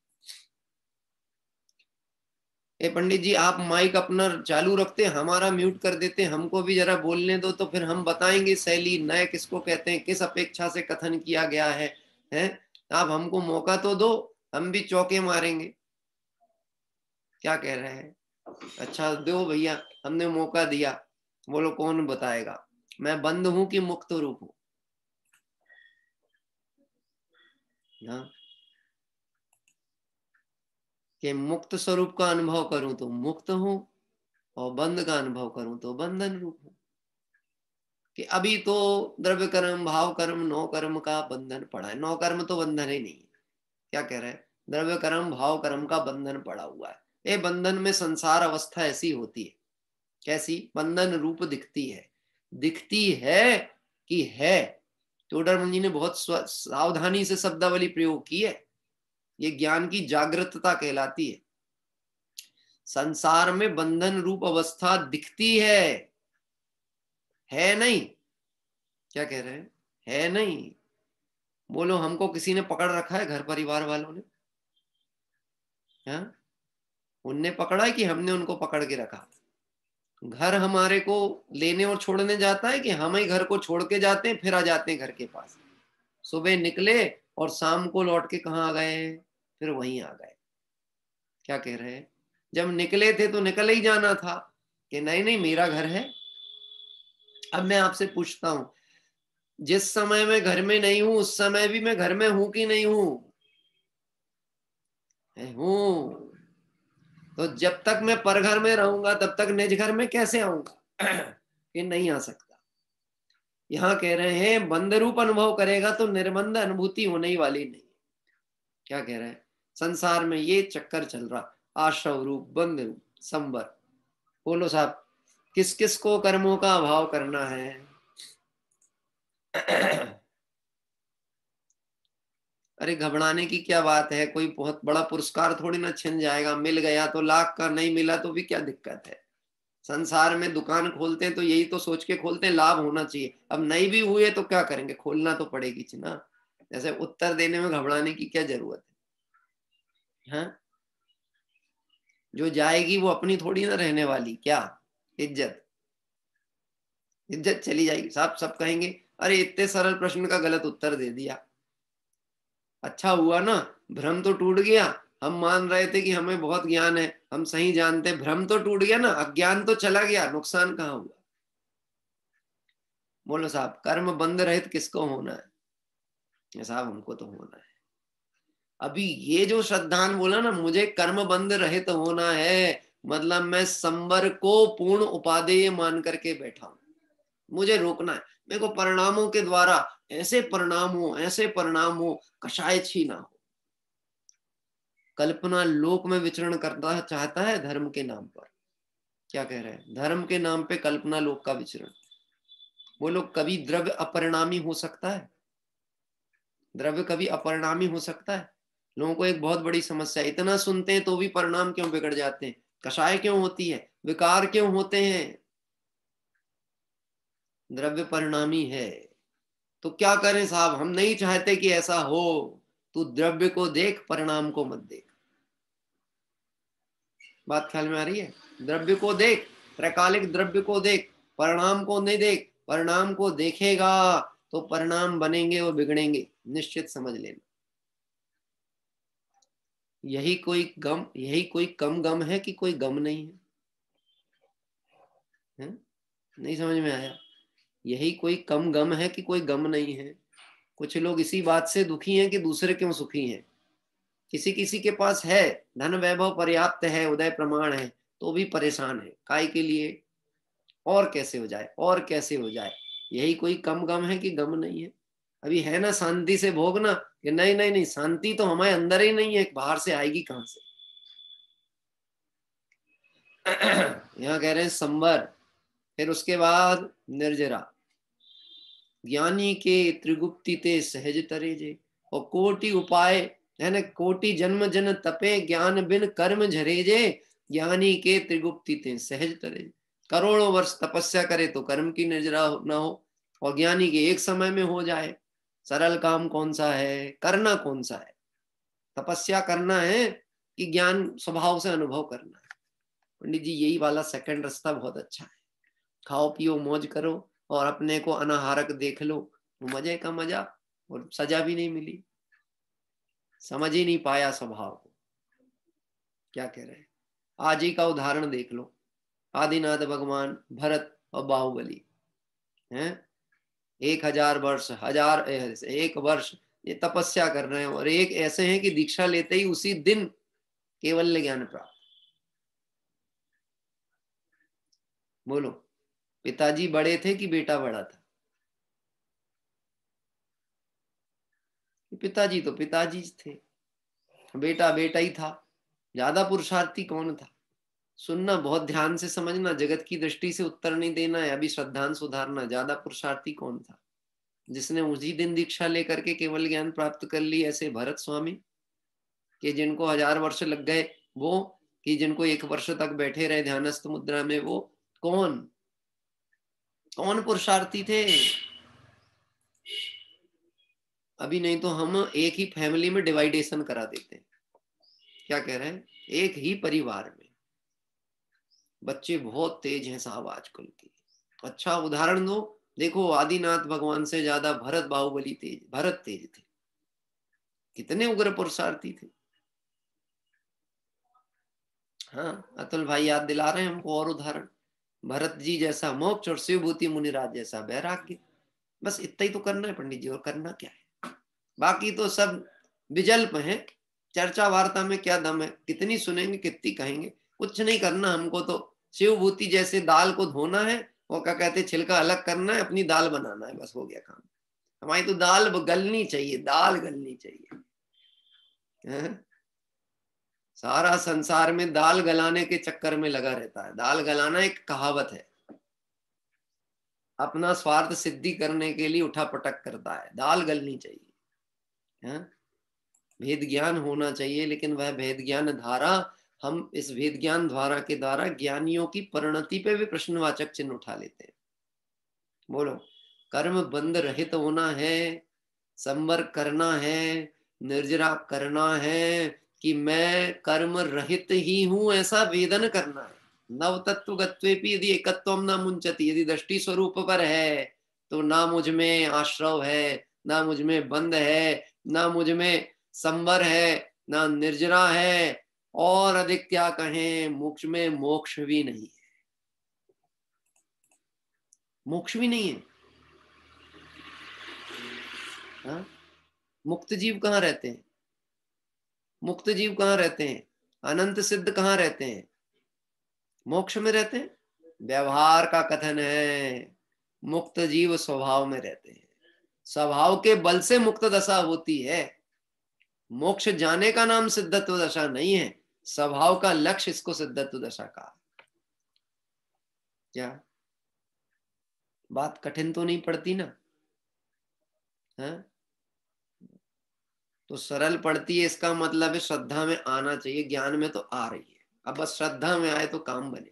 ए पंडित जी, आप माइक अपना चालू रखते, हमारा म्यूट कर देते, हमको भी जरा बोलने दो, तो फिर हम बताएंगे शैली नए किसको कहते हैं, किस अपेक्षा से कथन किया गया है, हैं? आप हमको मौका तो दो, हम भी चौके मारेंगे। क्या कह रहे हैं? अच्छा दो भैया, हमने मौका दिया, बोलो कौन बताएगा, मैं बंद हूं कि मुक्त रूप हूं? हाँ, कि मुक्त स्वरूप का अनुभव करूं तो मुक्त हूं, और बंद का अनुभव करूं तो बंधन रूप हूं। कि अभी तो द्रव्य कर्म, भाव कर्म, नौ कर्म का बंधन पड़ा है। नौ कर्म तो बंधन ही नहीं है। क्या कह रहे हैं? द्रव्य कर्म, भाव कर्म का बंधन पड़ा हुआ है। ये बंधन में संसार अवस्था ऐसी होती है। कैसी? बंधन रूप दिखती है। दिखती है कि है। टोडरमन जी ने बहुत सावधानी से शब्दावली प्रयोग की है। ये ज्ञान की जागृतता कहलाती है। संसार में बंधन रूप अवस्था दिखती है नहीं? क्या कह रहे हैं? है नहीं? बोलो, हमको किसी ने पकड़ रखा है, घर परिवार वालों ने? हाँ, उनने पकड़ा है कि हमने उनको पकड़ के रखा? घर हमारे को लेने और छोड़ने जाता है कि हम ही घर को छोड़ के जाते हैं, फिर आ जाते हैं घर के पास? सुबह निकले और शाम को लौट के कहाँ आ गए? फिर वहीं आ गए। क्या कह रहे हैं? जब निकले थे तो निकल ही जाना था कि नहीं नहीं मेरा घर है। अब मैं आपसे पूछता हूं, जिस समय मैं घर में नहीं हूं उस समय भी मैं घर में हूं कि नहीं हूं? हूं। तो जब तक मैं परघर में रहूंगा तब तक निज घर में कैसे आऊंगा? ये नहीं आ सकता। यहां कह रहे हैं बंध रूप अनुभव करेगा तो निर्बंध अनुभूति होने ही वाली नहीं। क्या कह रहे हैं? संसार में ये चक्कर चल रहा, आश्रव रूप, बंध रूप, संवर। बोलो साहब, किस किस को कर्मों का अभाव करना है? अरे घबराने की क्या बात है, कोई बहुत बड़ा पुरस्कार थोड़ी ना छिन जाएगा। मिल गया तो लाख का, नहीं मिला तो भी क्या दिक्कत है? संसार में दुकान खोलते हैं तो यही तो सोच के खोलते हैं लाभ होना चाहिए। अब नहीं भी हुए तो क्या करेंगे, खोलना तो पड़ेगी ना। जैसे उत्तर देने में घबराने की क्या जरूरत है? हाँ, जो जाएगी वो अपनी थोड़ी ना रहने वाली। क्या इज्जत? इज्जत चली जाएगी साहब। सब कहेंगे अरे इतने सरल प्रश्न का गलत उत्तर दे दिया। अच्छा हुआ ना, भ्रम तो टूट गया। हम मान रहे थे कि हमें बहुत ज्ञान है, हम सही जानते, भ्रम तो टूट गया ना, अज्ञान तो चला गया, नुकसान कहाँ हुआ? बोलो साहब, कर्म बंद रहित किसको होना है? साहब हमको तो होना है। अभी ये जो श्रद्धान बोला ना, मुझे कर्म बंद रहित होना है, मतलब मैं संवर को पूर्ण उपादेय मान करके बैठा हूं। मुझे रोकना है। मेरे को परिणामों के द्वारा ऐसे परिणाम हो, कषाय छी ना हो। कल्पना लोक में विचरण करना चाहता है धर्म के नाम पर। क्या कह रहे हैं? धर्म के नाम पे कल्पना लोक का विचरण। बोलो, कभी द्रव्य अपरिणामी हो सकता है? द्रव्य कभी अपरिणामी हो सकता है? लोगों को एक बहुत बड़ी समस्या, इतना सुनते हैं तो भी परिणाम क्यों बिगड़ जाते हैं? कषाय क्यों होती है? विकार क्यों होते हैं? द्रव्य परिणामी है। तो क्या करें साहब? हम नहीं चाहते कि ऐसा हो। तू द्रव्य को देख, परिणाम को मत देख। बात ख्याल में आ रही है? द्रव्य को देख, त्रैकालिक द्रव्य को देख, परिणाम को नहीं देख। परिणाम को देखेगा तो परिणाम बनेंगे और बिगड़ेंगे, निश्चित समझ लेना। यही कोई कम गम है कि कोई गम नहीं है? नहीं समझ में आया? यही कोई कम गम है कि कोई गम नहीं है? कुछ लोग इसी बात से दुखी हैं कि दूसरे क्यों सुखी हैं। किसी किसी के पास है, धन वैभव पर्याप्त है, उदय प्रमाण है, तो भी परेशान है। काय के लिए? और कैसे हो जाए, और कैसे हो जाए। यही कोई कम गम है कि गम नहीं है? अभी है ना शांति से भोगना, कि नहीं नहीं नहीं, शांति तो हमारे अंदर ही नहीं है, बाहर से आएगी कहां से? यहाँ कह रहे हैं संवर, फिर उसके बाद निर्जरा। ज्ञानी के त्रिगुप्ति ते सहज तरे जे। और कोटि उपाय है ना, कोटि जन्म जन तपे ज्ञान बिन कर्म झरे जे। ज्ञानी के त्रिगुप्ति ते सहज तरे। करोड़ों वर्ष तपस्या करे तो कर्म की निर्जरा ना हो, और ज्ञानी के एक समय में हो जाए। सरल काम कौन सा है, करना कौन सा है? तपस्या करना है कि ज्ञान स्वभाव से अनुभव करना है? पंडित जी यही वाला सेकंड रास्ता बहुत अच्छा है। खाओ पियो मौज करो और अपने को अनाहारक देख लो, तो मजे का मजा, और सजा भी नहीं मिली, समझ ही नहीं पाया स्वभाव को। क्या कह रहे हैं? आज ही का उदाहरण देख लो, आदिनाथ भगवान, भरत और बाहुबली हैं, 1000 वर्ष, 1 वर्ष ये तपस्या कर रहे हैं, और एक ऐसे हैं कि दीक्षा लेते ही उसी दिन केवल ज्ञान प्राप्त। बोलो, पिताजी बड़े थे कि बेटा बड़ा था? पिताजी तो पिताजी थे, बेटा बेटा ही था। ज्यादा पुरुषार्थी कौन था? सुनना, बहुत ध्यान से समझना, जगत की दृष्टि से उत्तर नहीं देना है, अभी श्रद्धांत सुधारना। ज्यादा पुरुषार्थी कौन था जिसने उसी दिन दीक्षा लेकर के केवल ज्ञान प्राप्त कर ली? ऐसे भरत स्वामी कि जिनको 1000 वर्ष लग गए, वो कि जिनको 1 वर्ष तक बैठे रहे ध्यानस्थ मुद्रा में, वो कौन पुरुषार्थी थे? अभी नहीं तो हम एक ही फैमिली में डिवाइडेशन करा देते हैं। क्या कह रहे हैं? एक ही परिवार में बच्चे बहुत तेज हैं साहब आजकल के। अच्छा उदाहरण दो, देखो आदिनाथ भगवान से ज्यादा भरत बाहुबली तेज, भरत तेज थे। कितने उग्र पुरुषार्थी थे। हाँ, अतुल भाई याद दिला रहे हैं हमको और उदाहरण। भरत जी जैसा मोक्ष और शिवभूति मुनिराज जैसा वैराग्य। बस इतना ही तो करना है पंडित जी, और करना क्या है? बाकी तो सब विजल्प है। चर्चा वार्ता में क्या दम है? कितनी सुनेंगे, कितनी कहेंगे? कुछ नहीं करना हमको तो। शिवभूति जैसे दाल को धोना है, और क्या कहते, छिलका अलग करना है, अपनी दाल बनाना है, बस हो गया काम। हमारी तो दाल गलनी चाहिए, दाल गलनी चाहिए। सारा संसार में दाल गलाने के चक्कर में लगा रहता है। दाल गलाना एक कहावत है, अपना स्वार्थ सिद्धि करने के लिए उठा पटक करता है। दाल गलनी चाहिए, भेद ज्ञान होना चाहिए, लेकिन वह भेद ज्ञान धारा, हम इस भेद ज्ञान धारा के द्वारा ज्ञानियों की परिणति पे भी प्रश्नवाचक चिन्ह उठा लेते हैं। बोलो, कर्म बंध रहित होना है, संवर करना है, निर्जरा करना है, कि मैं कर्म रहित ही हूं, ऐसा वेदन करना है। नव तत्व गत्वेपि यदि एकत्वम न मुंचति, यदि दृष्टि स्वरूप पर है तो ना मुझ में आश्रव है, ना मुझ में बंध है, ना मुझ में संवर है, ना निर्जरा है, और अधिक क्या कहें, मोक्ष में मोक्ष भी नहीं है। मोक्ष भी नहीं है। हाँ? मुक्त जीव कहाँ रहते हैं? मुक्त जीव कहाँ रहते हैं? अनंत सिद्ध कहाँ रहते हैं? मोक्ष में रहते हैं। व्यवहार का कथन है, मुक्त जीव स्वभाव में रहते हैं। स्वभाव के बल से मुक्त दशा होती है। मोक्ष जाने का नाम सिद्धत्व दशा नहीं है, स्वभाव का लक्ष्य इसको सिद्धत्व दशा का। क्या बात कठिन तो नहीं पड़ती ना? है तो सरल पड़ती है। इसका मतलब है श्रद्धा में आना चाहिए। ज्ञान में तो आ रही है, अब बस श्रद्धा में आए तो काम बने।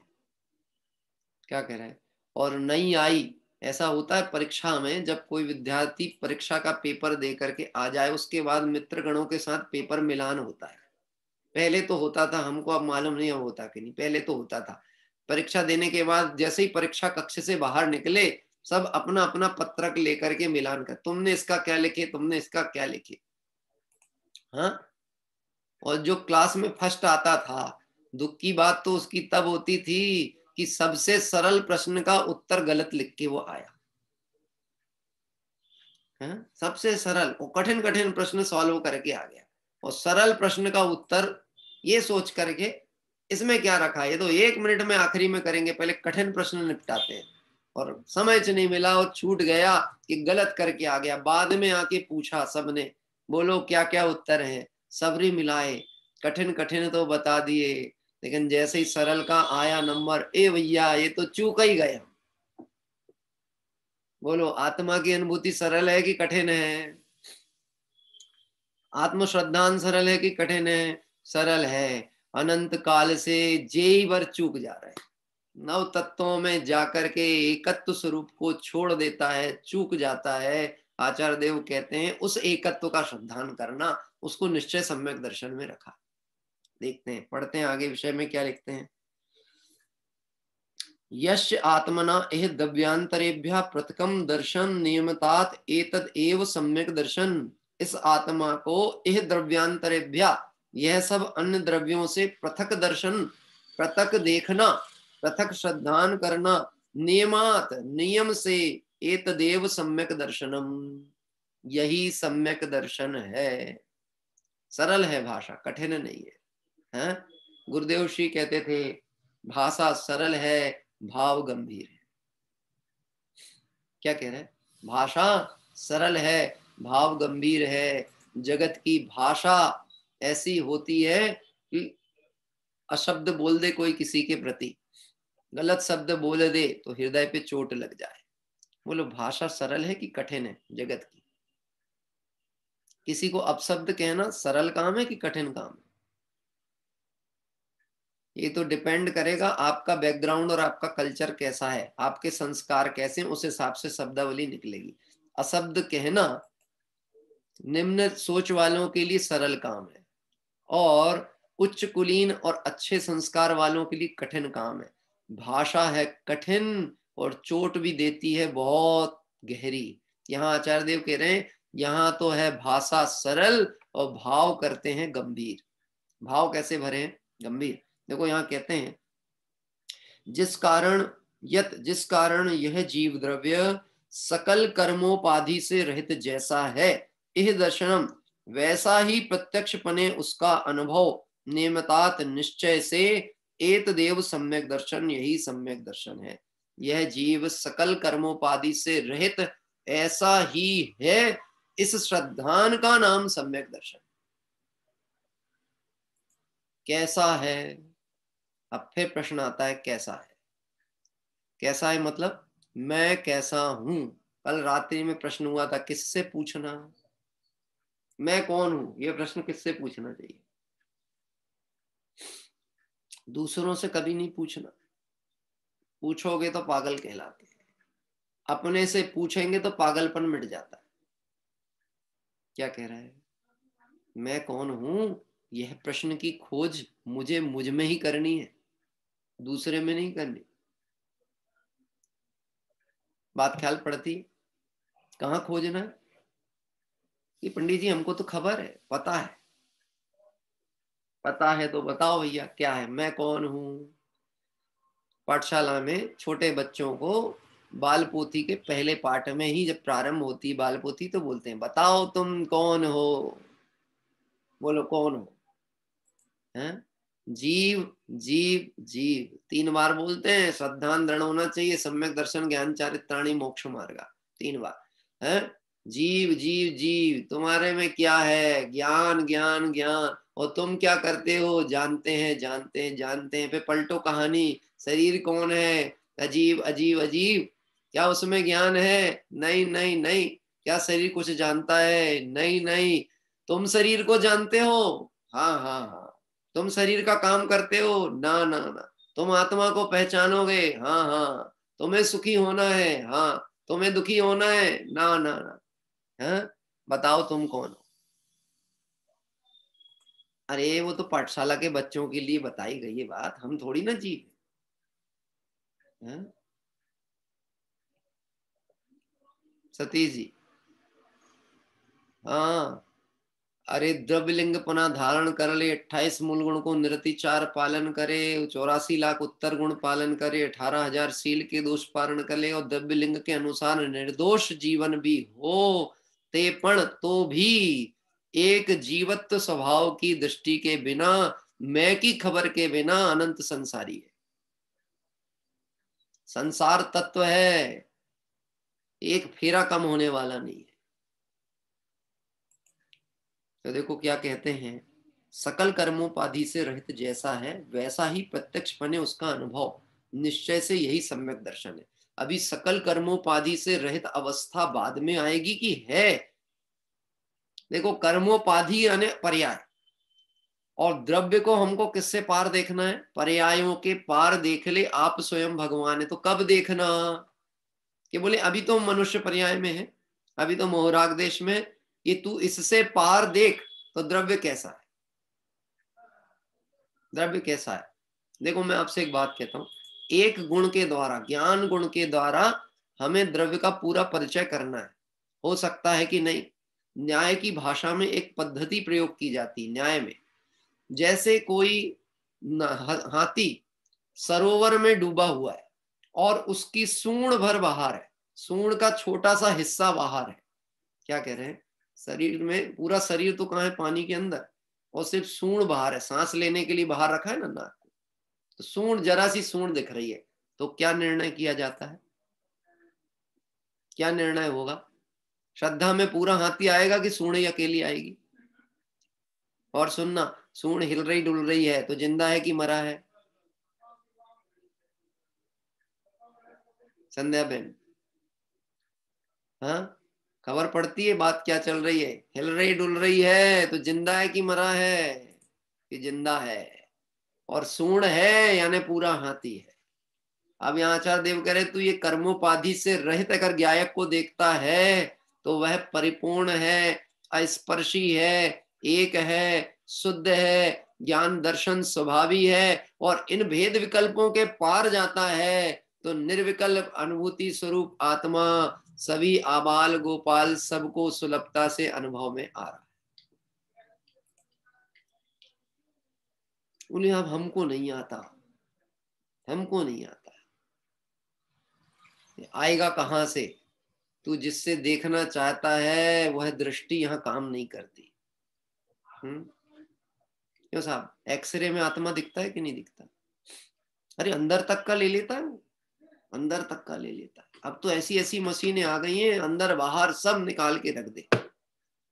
क्या कह रहे हैं? और नहीं आई, ऐसा होता है परीक्षा में, जब कोई विद्यार्थी परीक्षा का पेपर दे करके आ जाए, उसके बाद मित्रगणों के साथ पेपर मिलान होता है। पहले तो होता था, हमको अब मालूम नहीं अब होता कि नहीं, पहले तो होता था। परीक्षा देने के बाद जैसे ही परीक्षा कक्ष से बाहर निकले, सब अपना अपना पत्रक लेकर के मिलान कर, तुमने इसका क्या लिखे, तुमने इसका क्या लिखे। हाँ, और जो क्लास में फर्स्ट आता था, दुख की बात तो उसकी तब होती थी कि सबसे सरल प्रश्न का उत्तर गलत लिख के वो आया। सबसे सरल, वो कठिन कठिन प्रश्न सॉल्व करके आ गया, और सरल प्रश्न का उत्तर ये सोच करके इसमें क्या रखा, ये तो 1 मिनट में आखिरी में करेंगे, पहले कठिन प्रश्न निपटाते हैं। और समय से नहीं मिला और छूट गया कि गलत करके आ गया। बाद में आके पूछा सबने, बोलो क्या क्या उत्तर है, सबरी मिलाए, कठिन कठिन तो बता दिए, लेकिन जैसे ही सरल का आया नंबर, ए भैया ये तो चूक ही गया। बोलो, आत्मा की अनुभूति सरल है कि कठिन है? आत्म श्रद्धान सरल है कि कठिन है? सरल है। अनंत काल से जेई वर चूक जा रहा है, नव तत्वों में जाकर के एकत्व स्वरूप को छोड़ देता है, चूक जाता है। आचार्य देव कहते हैं उस एकत्व का श्रद्धान करना, उसको निश्चय सम्यक दर्शन में रखा। देखते हैं, पढ़ते हैं आगे विषय में क्या लिखते हैं। यश आत्मना एह द्रव्यांतरेभ्यः पृथकम दर्शन नियमतात एतद एव सम्यक दर्शन। इस आत्मा को एह द्रव्यांतरेभ्यः, यह सब अन्य द्रव्यों से पृथक दर्शन, पृथक देखना, पृथक श्रद्धान करना, नियमात नियम से, एतदेव सम्यक दर्शनम, यही सम्यक दर्शन है। सरल है भाषा, कठिन नहीं है, हैं? गुरुदेव श्री कहते थे भाषा सरल है, भाव गंभीर है। क्या कह रहे हैं? भाषा सरल है, भाव गंभीर है। जगत की भाषा ऐसी होती है कि अशब्द बोल दे कोई किसी के प्रति, गलत शब्द बोल दे तो हृदय पे चोट लग जाए। बोलो, भाषा सरल है कि कठिन है जगत की? किसी को अपशब्द कहना सरल काम है कि कठिन काम है? ये तो डिपेंड करेगा आपका बैकग्राउंड और आपका कल्चर कैसा है, आपके संस्कार कैसे, उस हिसाब से शब्दावली निकलेगी। अशब्द कहना निम्न सोच वालों के लिए सरल काम है, और उच्च कुलीन और अच्छे संस्कार वालों के लिए कठिन काम है। भाषा है कठिन और चोट भी देती है बहुत गहरी। यहाँ आचार्य देव कह रहे हैं यहाँ तो है भाषा सरल और भाव करते हैं गंभीर। भाव कैसे भरे हैं? गंभीर। देखो यहाँ कहते हैं जिस कारण यह जीव द्रव्य सकल कर्मोपाधि से रहित जैसा है, यह दर्शनम, वैसा ही प्रत्यक्ष पने उसका अनुभव, नियमतात निश्चय से, एतदेव सम्यक दर्शन, यही सम्यक दर्शन है। यह जीव सकल कर्मोपाधि से रहित ऐसा ही है, इस श्रद्धान का नाम सम्यक दर्शन। कैसा है? अब फिर प्रश्न आता है कैसा है? कैसा है मतलब मैं कैसा हूं? कल रात्रि में प्रश्न हुआ था, किससे पूछना? मैं कौन हूं, यह प्रश्न किससे पूछना चाहिए? दूसरों से कभी नहीं पूछना, पूछोगे तो पागल कहलाते हैं। अपने से पूछेंगे तो पागलपन मिट जाता है। क्या कह रहा है? मैं कौन हूं, यह प्रश्न की खोज मुझे मुझ में ही करनी है, दूसरे में नहीं करनी। बात ख्याल पड़ती? कहाँ खोजना है? ये पंडित जी हमको तो खबर है, पता है। पता है तो बताओ भैया क्या है, मैं कौन हूं? पाठशाला में छोटे बच्चों को बाल पोथी के पहले पाठ में ही जब प्रारंभ होती है बाल पोथी तो बोलते हैं बताओ तुम कौन हो। बोलो कौन हो? हैं? जीव जीव जीव 3 बार बोलते हैं। श्रद्धान दृढ़ होना चाहिए, सम्यक दर्शन ज्ञान चारित्राणी मोक्ष मार्गा, 3 बार है। जीव जीव जीव, तुम्हारे में क्या है? ज्ञान ज्ञान ज्ञान। और तुम क्या करते हो? जानते हैं जानते हैं जानते हैं। फिर पलटो कहानी, शरीर कौन है? अजीब अजीब अजीब। क्या उसमें ज्ञान है? नहीं नहीं नहीं। क्या शरीर कुछ जानता है? नहीं नहीं। तुम शरीर को जानते हो? हाँ हाँ हाँ। तुम शरीर का काम करते हो? ना ना ना। तुम आत्मा को पहचानोगे? हाँ हाँ। तुम्हें सुखी होना है? हाँ। तुम्हें दुखी होना है? ना ना ना। हाँ? बताओ तुम कौन हो? अरे वो तो पाठशाला के बच्चों के लिए बताई गई ये बात, हम थोड़ी ना जीव। सतीश जी, हाँ। अरे द्रव्यलिंग पुनः धारण कर ले, 28 मूल गुण को निरतिचार पालन करे, 84 लाख उत्तर गुण पालन करे, 18,000 शील के दोष पारण कर ले, और द्रव्यलिंग के अनुसार निर्दोष जीवन भी हो ते पण तो भी एक जीवत्व स्वभाव की दृष्टि के बिना, मैं की खबर के बिना अनंत संसारी है। संसार तत्व है, एक फेरा कम होने वाला नहीं है। तो देखो क्या कहते हैं, सकल कर्मोपाधि से रहित जैसा है वैसा ही प्रत्यक्ष पने उसका अनुभव, निश्चय से यही सम्यक दर्शन है। अभी सकल कर्मोपाधि से रहित अवस्था बाद में आएगी कि है? देखो, कर्मोपाधि यानी पर्याय, और द्रव्य को हमको किससे पार देखना है? पर्यायों के पार देख ले आप स्वयं भगवान है। तो कब देखना? कि बोले अभी तो मनुष्य पर्याय में है, अभी तो मोहराग देश में, कि तू इससे पार देख तो द्रव्य कैसा है, द्रव्य कैसा है। देखो मैं आपसे एक बात कहता हूं, एक गुण के द्वारा, ज्ञान गुण के द्वारा हमें द्रव्य का पूरा परिचय करना है। हो सकता है कि नहीं। न्याय की भाषा में एक पद्धति प्रयोग की जाती है न्याय में। जैसे कोई हाथी सरोवर में डूबा हुआ है और उसकी सूंड भर बाहर है, सूंड का छोटा सा हिस्सा बाहर है। क्या कह रहे हैं? शरीर में, पूरा शरीर तो कहाँ है? पानी के अंदर, और सिर्फ सूंड बाहर है। सांस लेने के लिए बाहर रखा है ना नाक को, तो सूंड, जरा सी सूंड दिख रही है। तो क्या निर्णय किया जाता है? क्या निर्णय होगा? श्रद्धा में पूरा हाथी आएगा कि सूंड ही अकेली आएगी? और सुनना, सूंड हिल रही डुल रही है तो जिंदा है कि मरा है? संध्या बहन, हाँ, खबर पड़ती है बात क्या चल रही है? हिल रही डुल रही है तो जिंदा है कि मरा है? कि जिंदा है। और सूंड है यानी पूरा हाथी है। अब यहाँ आचार्य देव कह रहे तू ये कर्मोपाधि से रहित अगर ज्ञायक को देखता है तो वह परिपूर्ण है, अस्पर्शी है, एक है, शुद्ध है, ज्ञान दर्शन स्वभावी है, और इन भेद विकल्पों के पार जाता है तो निर्विकल्प अनुभूति स्वरूप आत्मा सभी आबाल गोपाल सबको सुलभता से अनुभव में आ रहा है। बोले अब हमको नहीं आता, हमको नहीं आता। आएगा कहां से? तू जिससे देखना चाहता है वह दृष्टि यहाँ काम नहीं करती। क्यों साहब? एक्सरे में आत्मा दिखता है कि नहीं दिखता? अरे अंदर तक का ले लेता है, अंदर तक का ले लेता है। अब तो ऐसी ऐसी मशीनें आ गई हैं, अंदर बाहर सब निकाल के रख दे।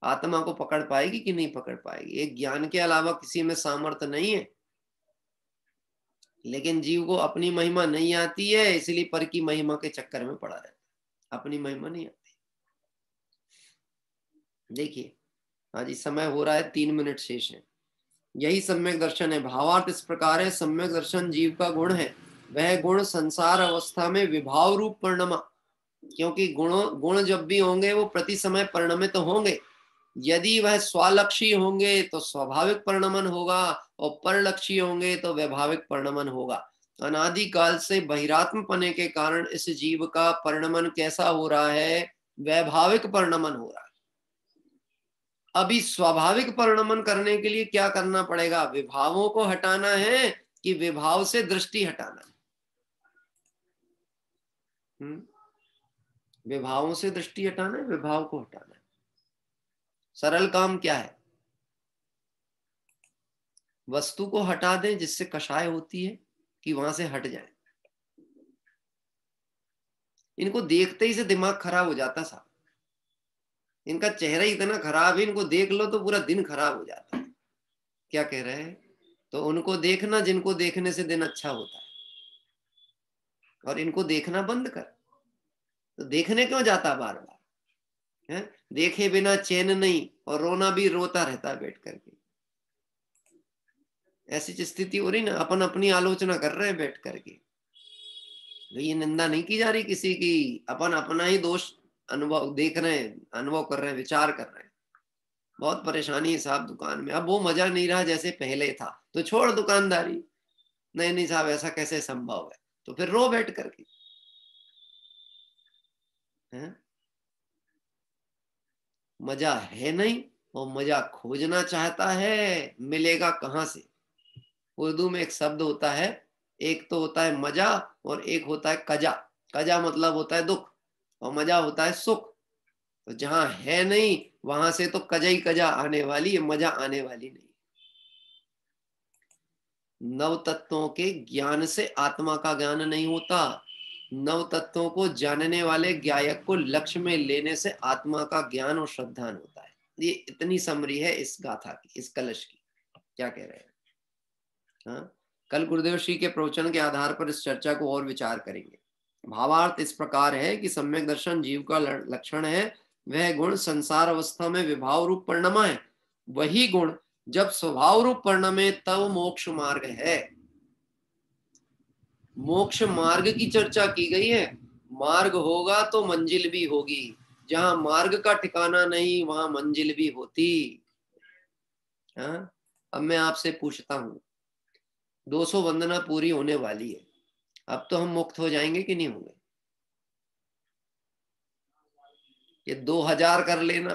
आत्मा को पकड़ पाएगी कि नहीं पकड़ पाएगी? एक ज्ञान के अलावा किसी में सामर्थ्य नहीं है। लेकिन जीव को अपनी महिमा नहीं आती है, इसलिए पर की महिमा के चक्कर में पड़ा रहता है। अपनी महिमा नहीं आती। देखिए आज इस समय हो रहा है, 3 मिनट शेष है। यही सम्यक दर्शन है। भावार्थ इस प्रकार है, सम्यक दर्शन जीव का गुण है। वह गुण संसार अवस्था में विभाव रूप परिणमा, क्योंकि गुण जब भी होंगे वो प्रति समय परिणमित होंगे। यदि वह स्वलक्षी होंगे तो स्वाभाविक परिणमन होगा, और परलक्षी होंगे तो वैभाविक परिणमन होगा। अनादि काल से बहिरात्म पने के कारण इस जीव का परिणमन कैसा हो रहा है? वैभाविक परिणमन हो रहा है। अभी स्वाभाविक परिणमन करने के लिए क्या करना पड़ेगा? विभावों को हटाना है कि विभाव से दृष्टि हटाना है? विभावों से दृष्टि हटाना है, विभाव को हटाना है। सरल काम क्या है? वस्तु को हटा दें जिससे कषाय होती है, कि वहां से हट जाए। इनको देखते ही से दिमाग खराब हो जाता साहब। इनका चेहरा ही इतना खराब है, इनको देख लो तो पूरा दिन खराब हो जाता है। क्या कह रहे हैं? तो उनको देखना जिनको देखने से दिन अच्छा होता है, और इनको देखना बंद कर। तो देखने क्यों जाता बार बार? है देखे बिना चैन नहीं, और रोना भी रोता रहता बैठ करके। ऐसी स्थिति हो रही ना, अपन अपनी आलोचना कर रहे हैं बैठ करके। ये निंदा नहीं की जा रही किसी की, अपन अपना ही दोष अनुभव देख रहे हैं, अनुभव कर रहे हैं, विचार कर रहे हैं। बहुत परेशानी है साहब दुकान में। अब वो मजा नहीं रहा जैसे पहले था, तो छोड़ दुकानदारी। नहीं साहब ऐसा कैसे संभव है? तो फिर रो बैठ करके। मजा है नहीं, और मजा खोजना चाहता है, मिलेगा कहां से? उर्दू में एक शब्द होता है, एक तो होता है मजा और एक होता है कजा। कजा मतलब होता है दुख, और मजा होता है सुख। तो जहां है नहीं वहां से तो कजा ही कजा आने वाली है, मजा आने वाली नहीं। नव तत्वों के ज्ञान से आत्मा का ज्ञान नहीं होता। नव तत्वों को जानने वाले ज्ञायक को लक्ष्य में लेने से आत्मा का ज्ञान और श्रद्धान होता है। ये इतनी समरी है इस गाथा की, इस कलश की। क्या कह रहे हैं? हाँ, कल गुरुदेव श्री के प्रवचन के आधार पर इस चर्चा को और विचार करेंगे। भावार्थ इस प्रकार है कि सम्यक दर्शन जीव का लक्षण है। वह गुण संसार अवस्था में विभाव रूप परिणमा है, वही गुण जब स्वभाव रूप परिणमे तब मोक्ष मार्ग है। मोक्ष मार्ग की चर्चा की गई है। मार्ग होगा तो मंजिल भी होगी, जहां मार्ग का ठिकाना नहीं वहां मंजिल भी होती। हाँ? अब मैं आपसे पूछता हूं, 200 वंदना पूरी होने वाली है, अब तो हम मुक्त हो जाएंगे कि नहीं होंगे? ये 2000 कर लेना,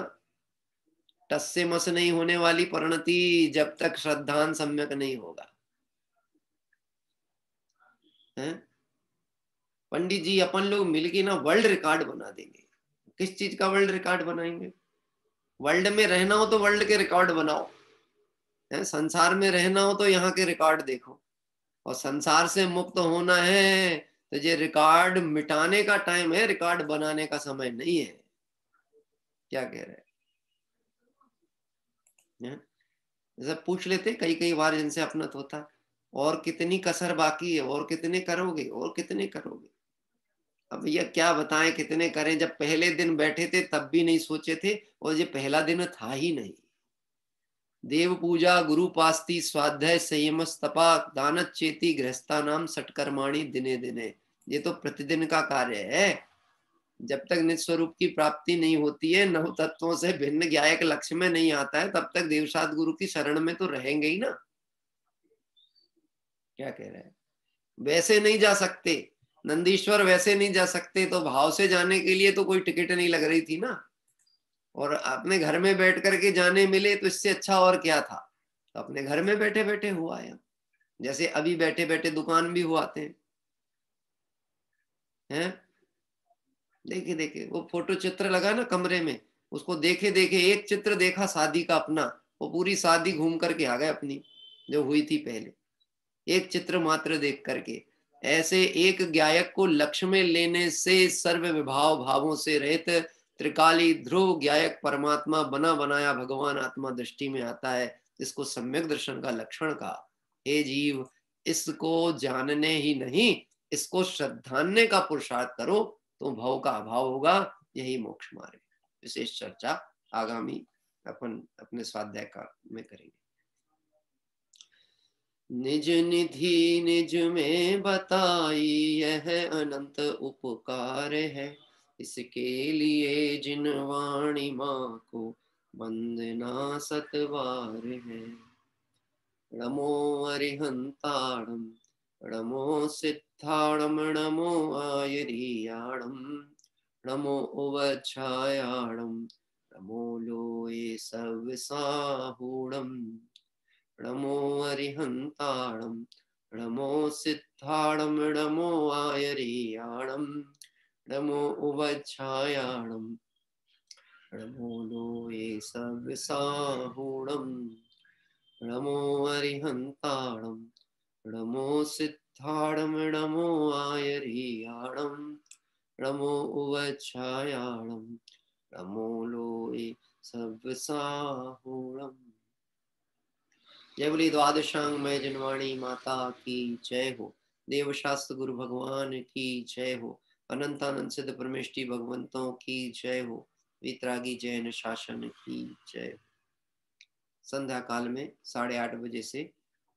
टस से मस नहीं होने वाली परिणति जब तक श्रद्धान सम्यक नहीं होगा। पंडित जी अपन लोग मिलके ना वर्ल्ड रिकॉर्ड बना देंगे। किस चीज का वर्ल्ड रिकॉर्ड बनाएंगे? वर्ल्ड में रहना हो तो वर्ल्ड के रिकॉर्ड बनाओ, संसार में रहना हो तो यहाँ के रिकॉर्ड देखो, और संसार से मुक्त होना है तो ये रिकॉर्ड मिटाने का टाइम है, रिकॉर्ड बनाने का समय नहीं है। क्या कह रहे हैं? जैसे पूछ लेते कई कई बार जिनसे अपना होता है, और कितनी कसर बाकी है, और कितने करोगे, और कितने करोगे? अब भैया क्या बताएं कितने करें, जब पहले दिन बैठे थे तब भी नहीं सोचे थे, और ये पहला दिन था ही नहीं। देव पूजा, गुरु पास्ती, स्वाध्याय, संयम, तपा, दानत चेती, गृहस्था नाम, सटकर्माणी दिने दिने, ये तो प्रतिदिन का कार्य है। जब तक निज स्वरूप की प्राप्ति नहीं होती है, नव तत्वों से भिन्न ज्ञायक लक्ष्य में नहीं आता है, तब तक देवसात गुरु की शरण में तो रहेंगे ही ना। क्या कह रहे हैं? वैसे नहीं जा सकते नंदीश्वर, वैसे नहीं जा सकते, तो भाव से जाने के लिए तो कोई टिकट नहीं लग रही थी ना, और अपने घर में बैठ करके जाने मिले तो इससे अच्छा और क्या था। तो अपने घर में बैठे बैठे हुआ है, जैसे अभी बैठे बैठे दुकान भी हुआते हैं। देखे देखे वो फोटो चित्र लगा ना कमरे में, उसको देखे देखे एक चित्र देखा शादी का अपना, वो पूरी शादी घूम करके आ गए अपनी जो हुई थी पहले, एक चित्र मात्र देख करके। ऐसे एक गायक को लक्ष्य में लेने से सर्व विभाव भावों से रहित त्रिकाली ध्रुव गायक परमात्मा बना बनाया भगवान आत्मा दृष्टि में आता है, जिसको सम्यक दर्शन का लक्षण कहा। हे जीव, इसको जानने ही नहीं, इसको श्रद्धान्य का पुरुषार्थ करो तो भव का अभाव होगा, यही मोक्ष मार्ग। विशेष चर्चा आगामी अपन अपने स्वाध्याय का में करेंगे। निज निधि निज में बताई यह अनंत उपकार है, इसके लिए जिन वाणी माँ को वंदना सतवार है। नमो अरिहंताणम, नमो सिद्धाणम, नमो आयरियाणम, नमो उवच्छायाणम, नमो लोये सविसाहूणम, नमो अरिहंताणम, नमो सिद्धाणम, नमो आयरियाणम, नमो उवच्छायाणम, नमो लोये सविसाहूणम, नमो अरिहंताणम, नमो सिद्धाणम, नमो आयरियाणम, नमो उवच्छायाणम, नमो लोये सविसाहूणम। जय बोली द्वादशांग में जनवाणी माता की जय हो। देव शास्त्र गुरु भगवान की जय हो। अनंतानंद सिद्ध परमेष्टि भगवंतों की जय हो। वितरागी जैन शासन की जय हो। संध्या काल में 8:30 बजे से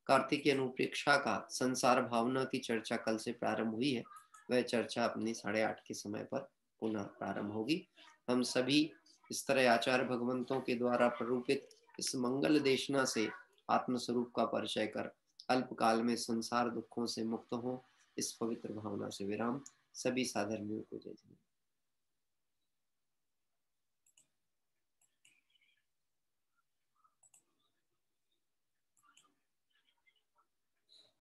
कार्तिकीय अनुप्रेक्षा का संसार भावना की चर्चा कल से प्रारंभ हुई है, वह चर्चा अपनी 8:30 के समय पर पुनः प्रारंभ होगी। हम सभी इस तरह आचार्य भगवंतों के द्वारा प्ररूपित इस मंगल देशना से आत्मस्वरूप का परिचय कर अल्पकाल में संसार दुखों से मुक्त हो, इस पवित्र भावना से विराम। सभी साधर्मियों को जय जय।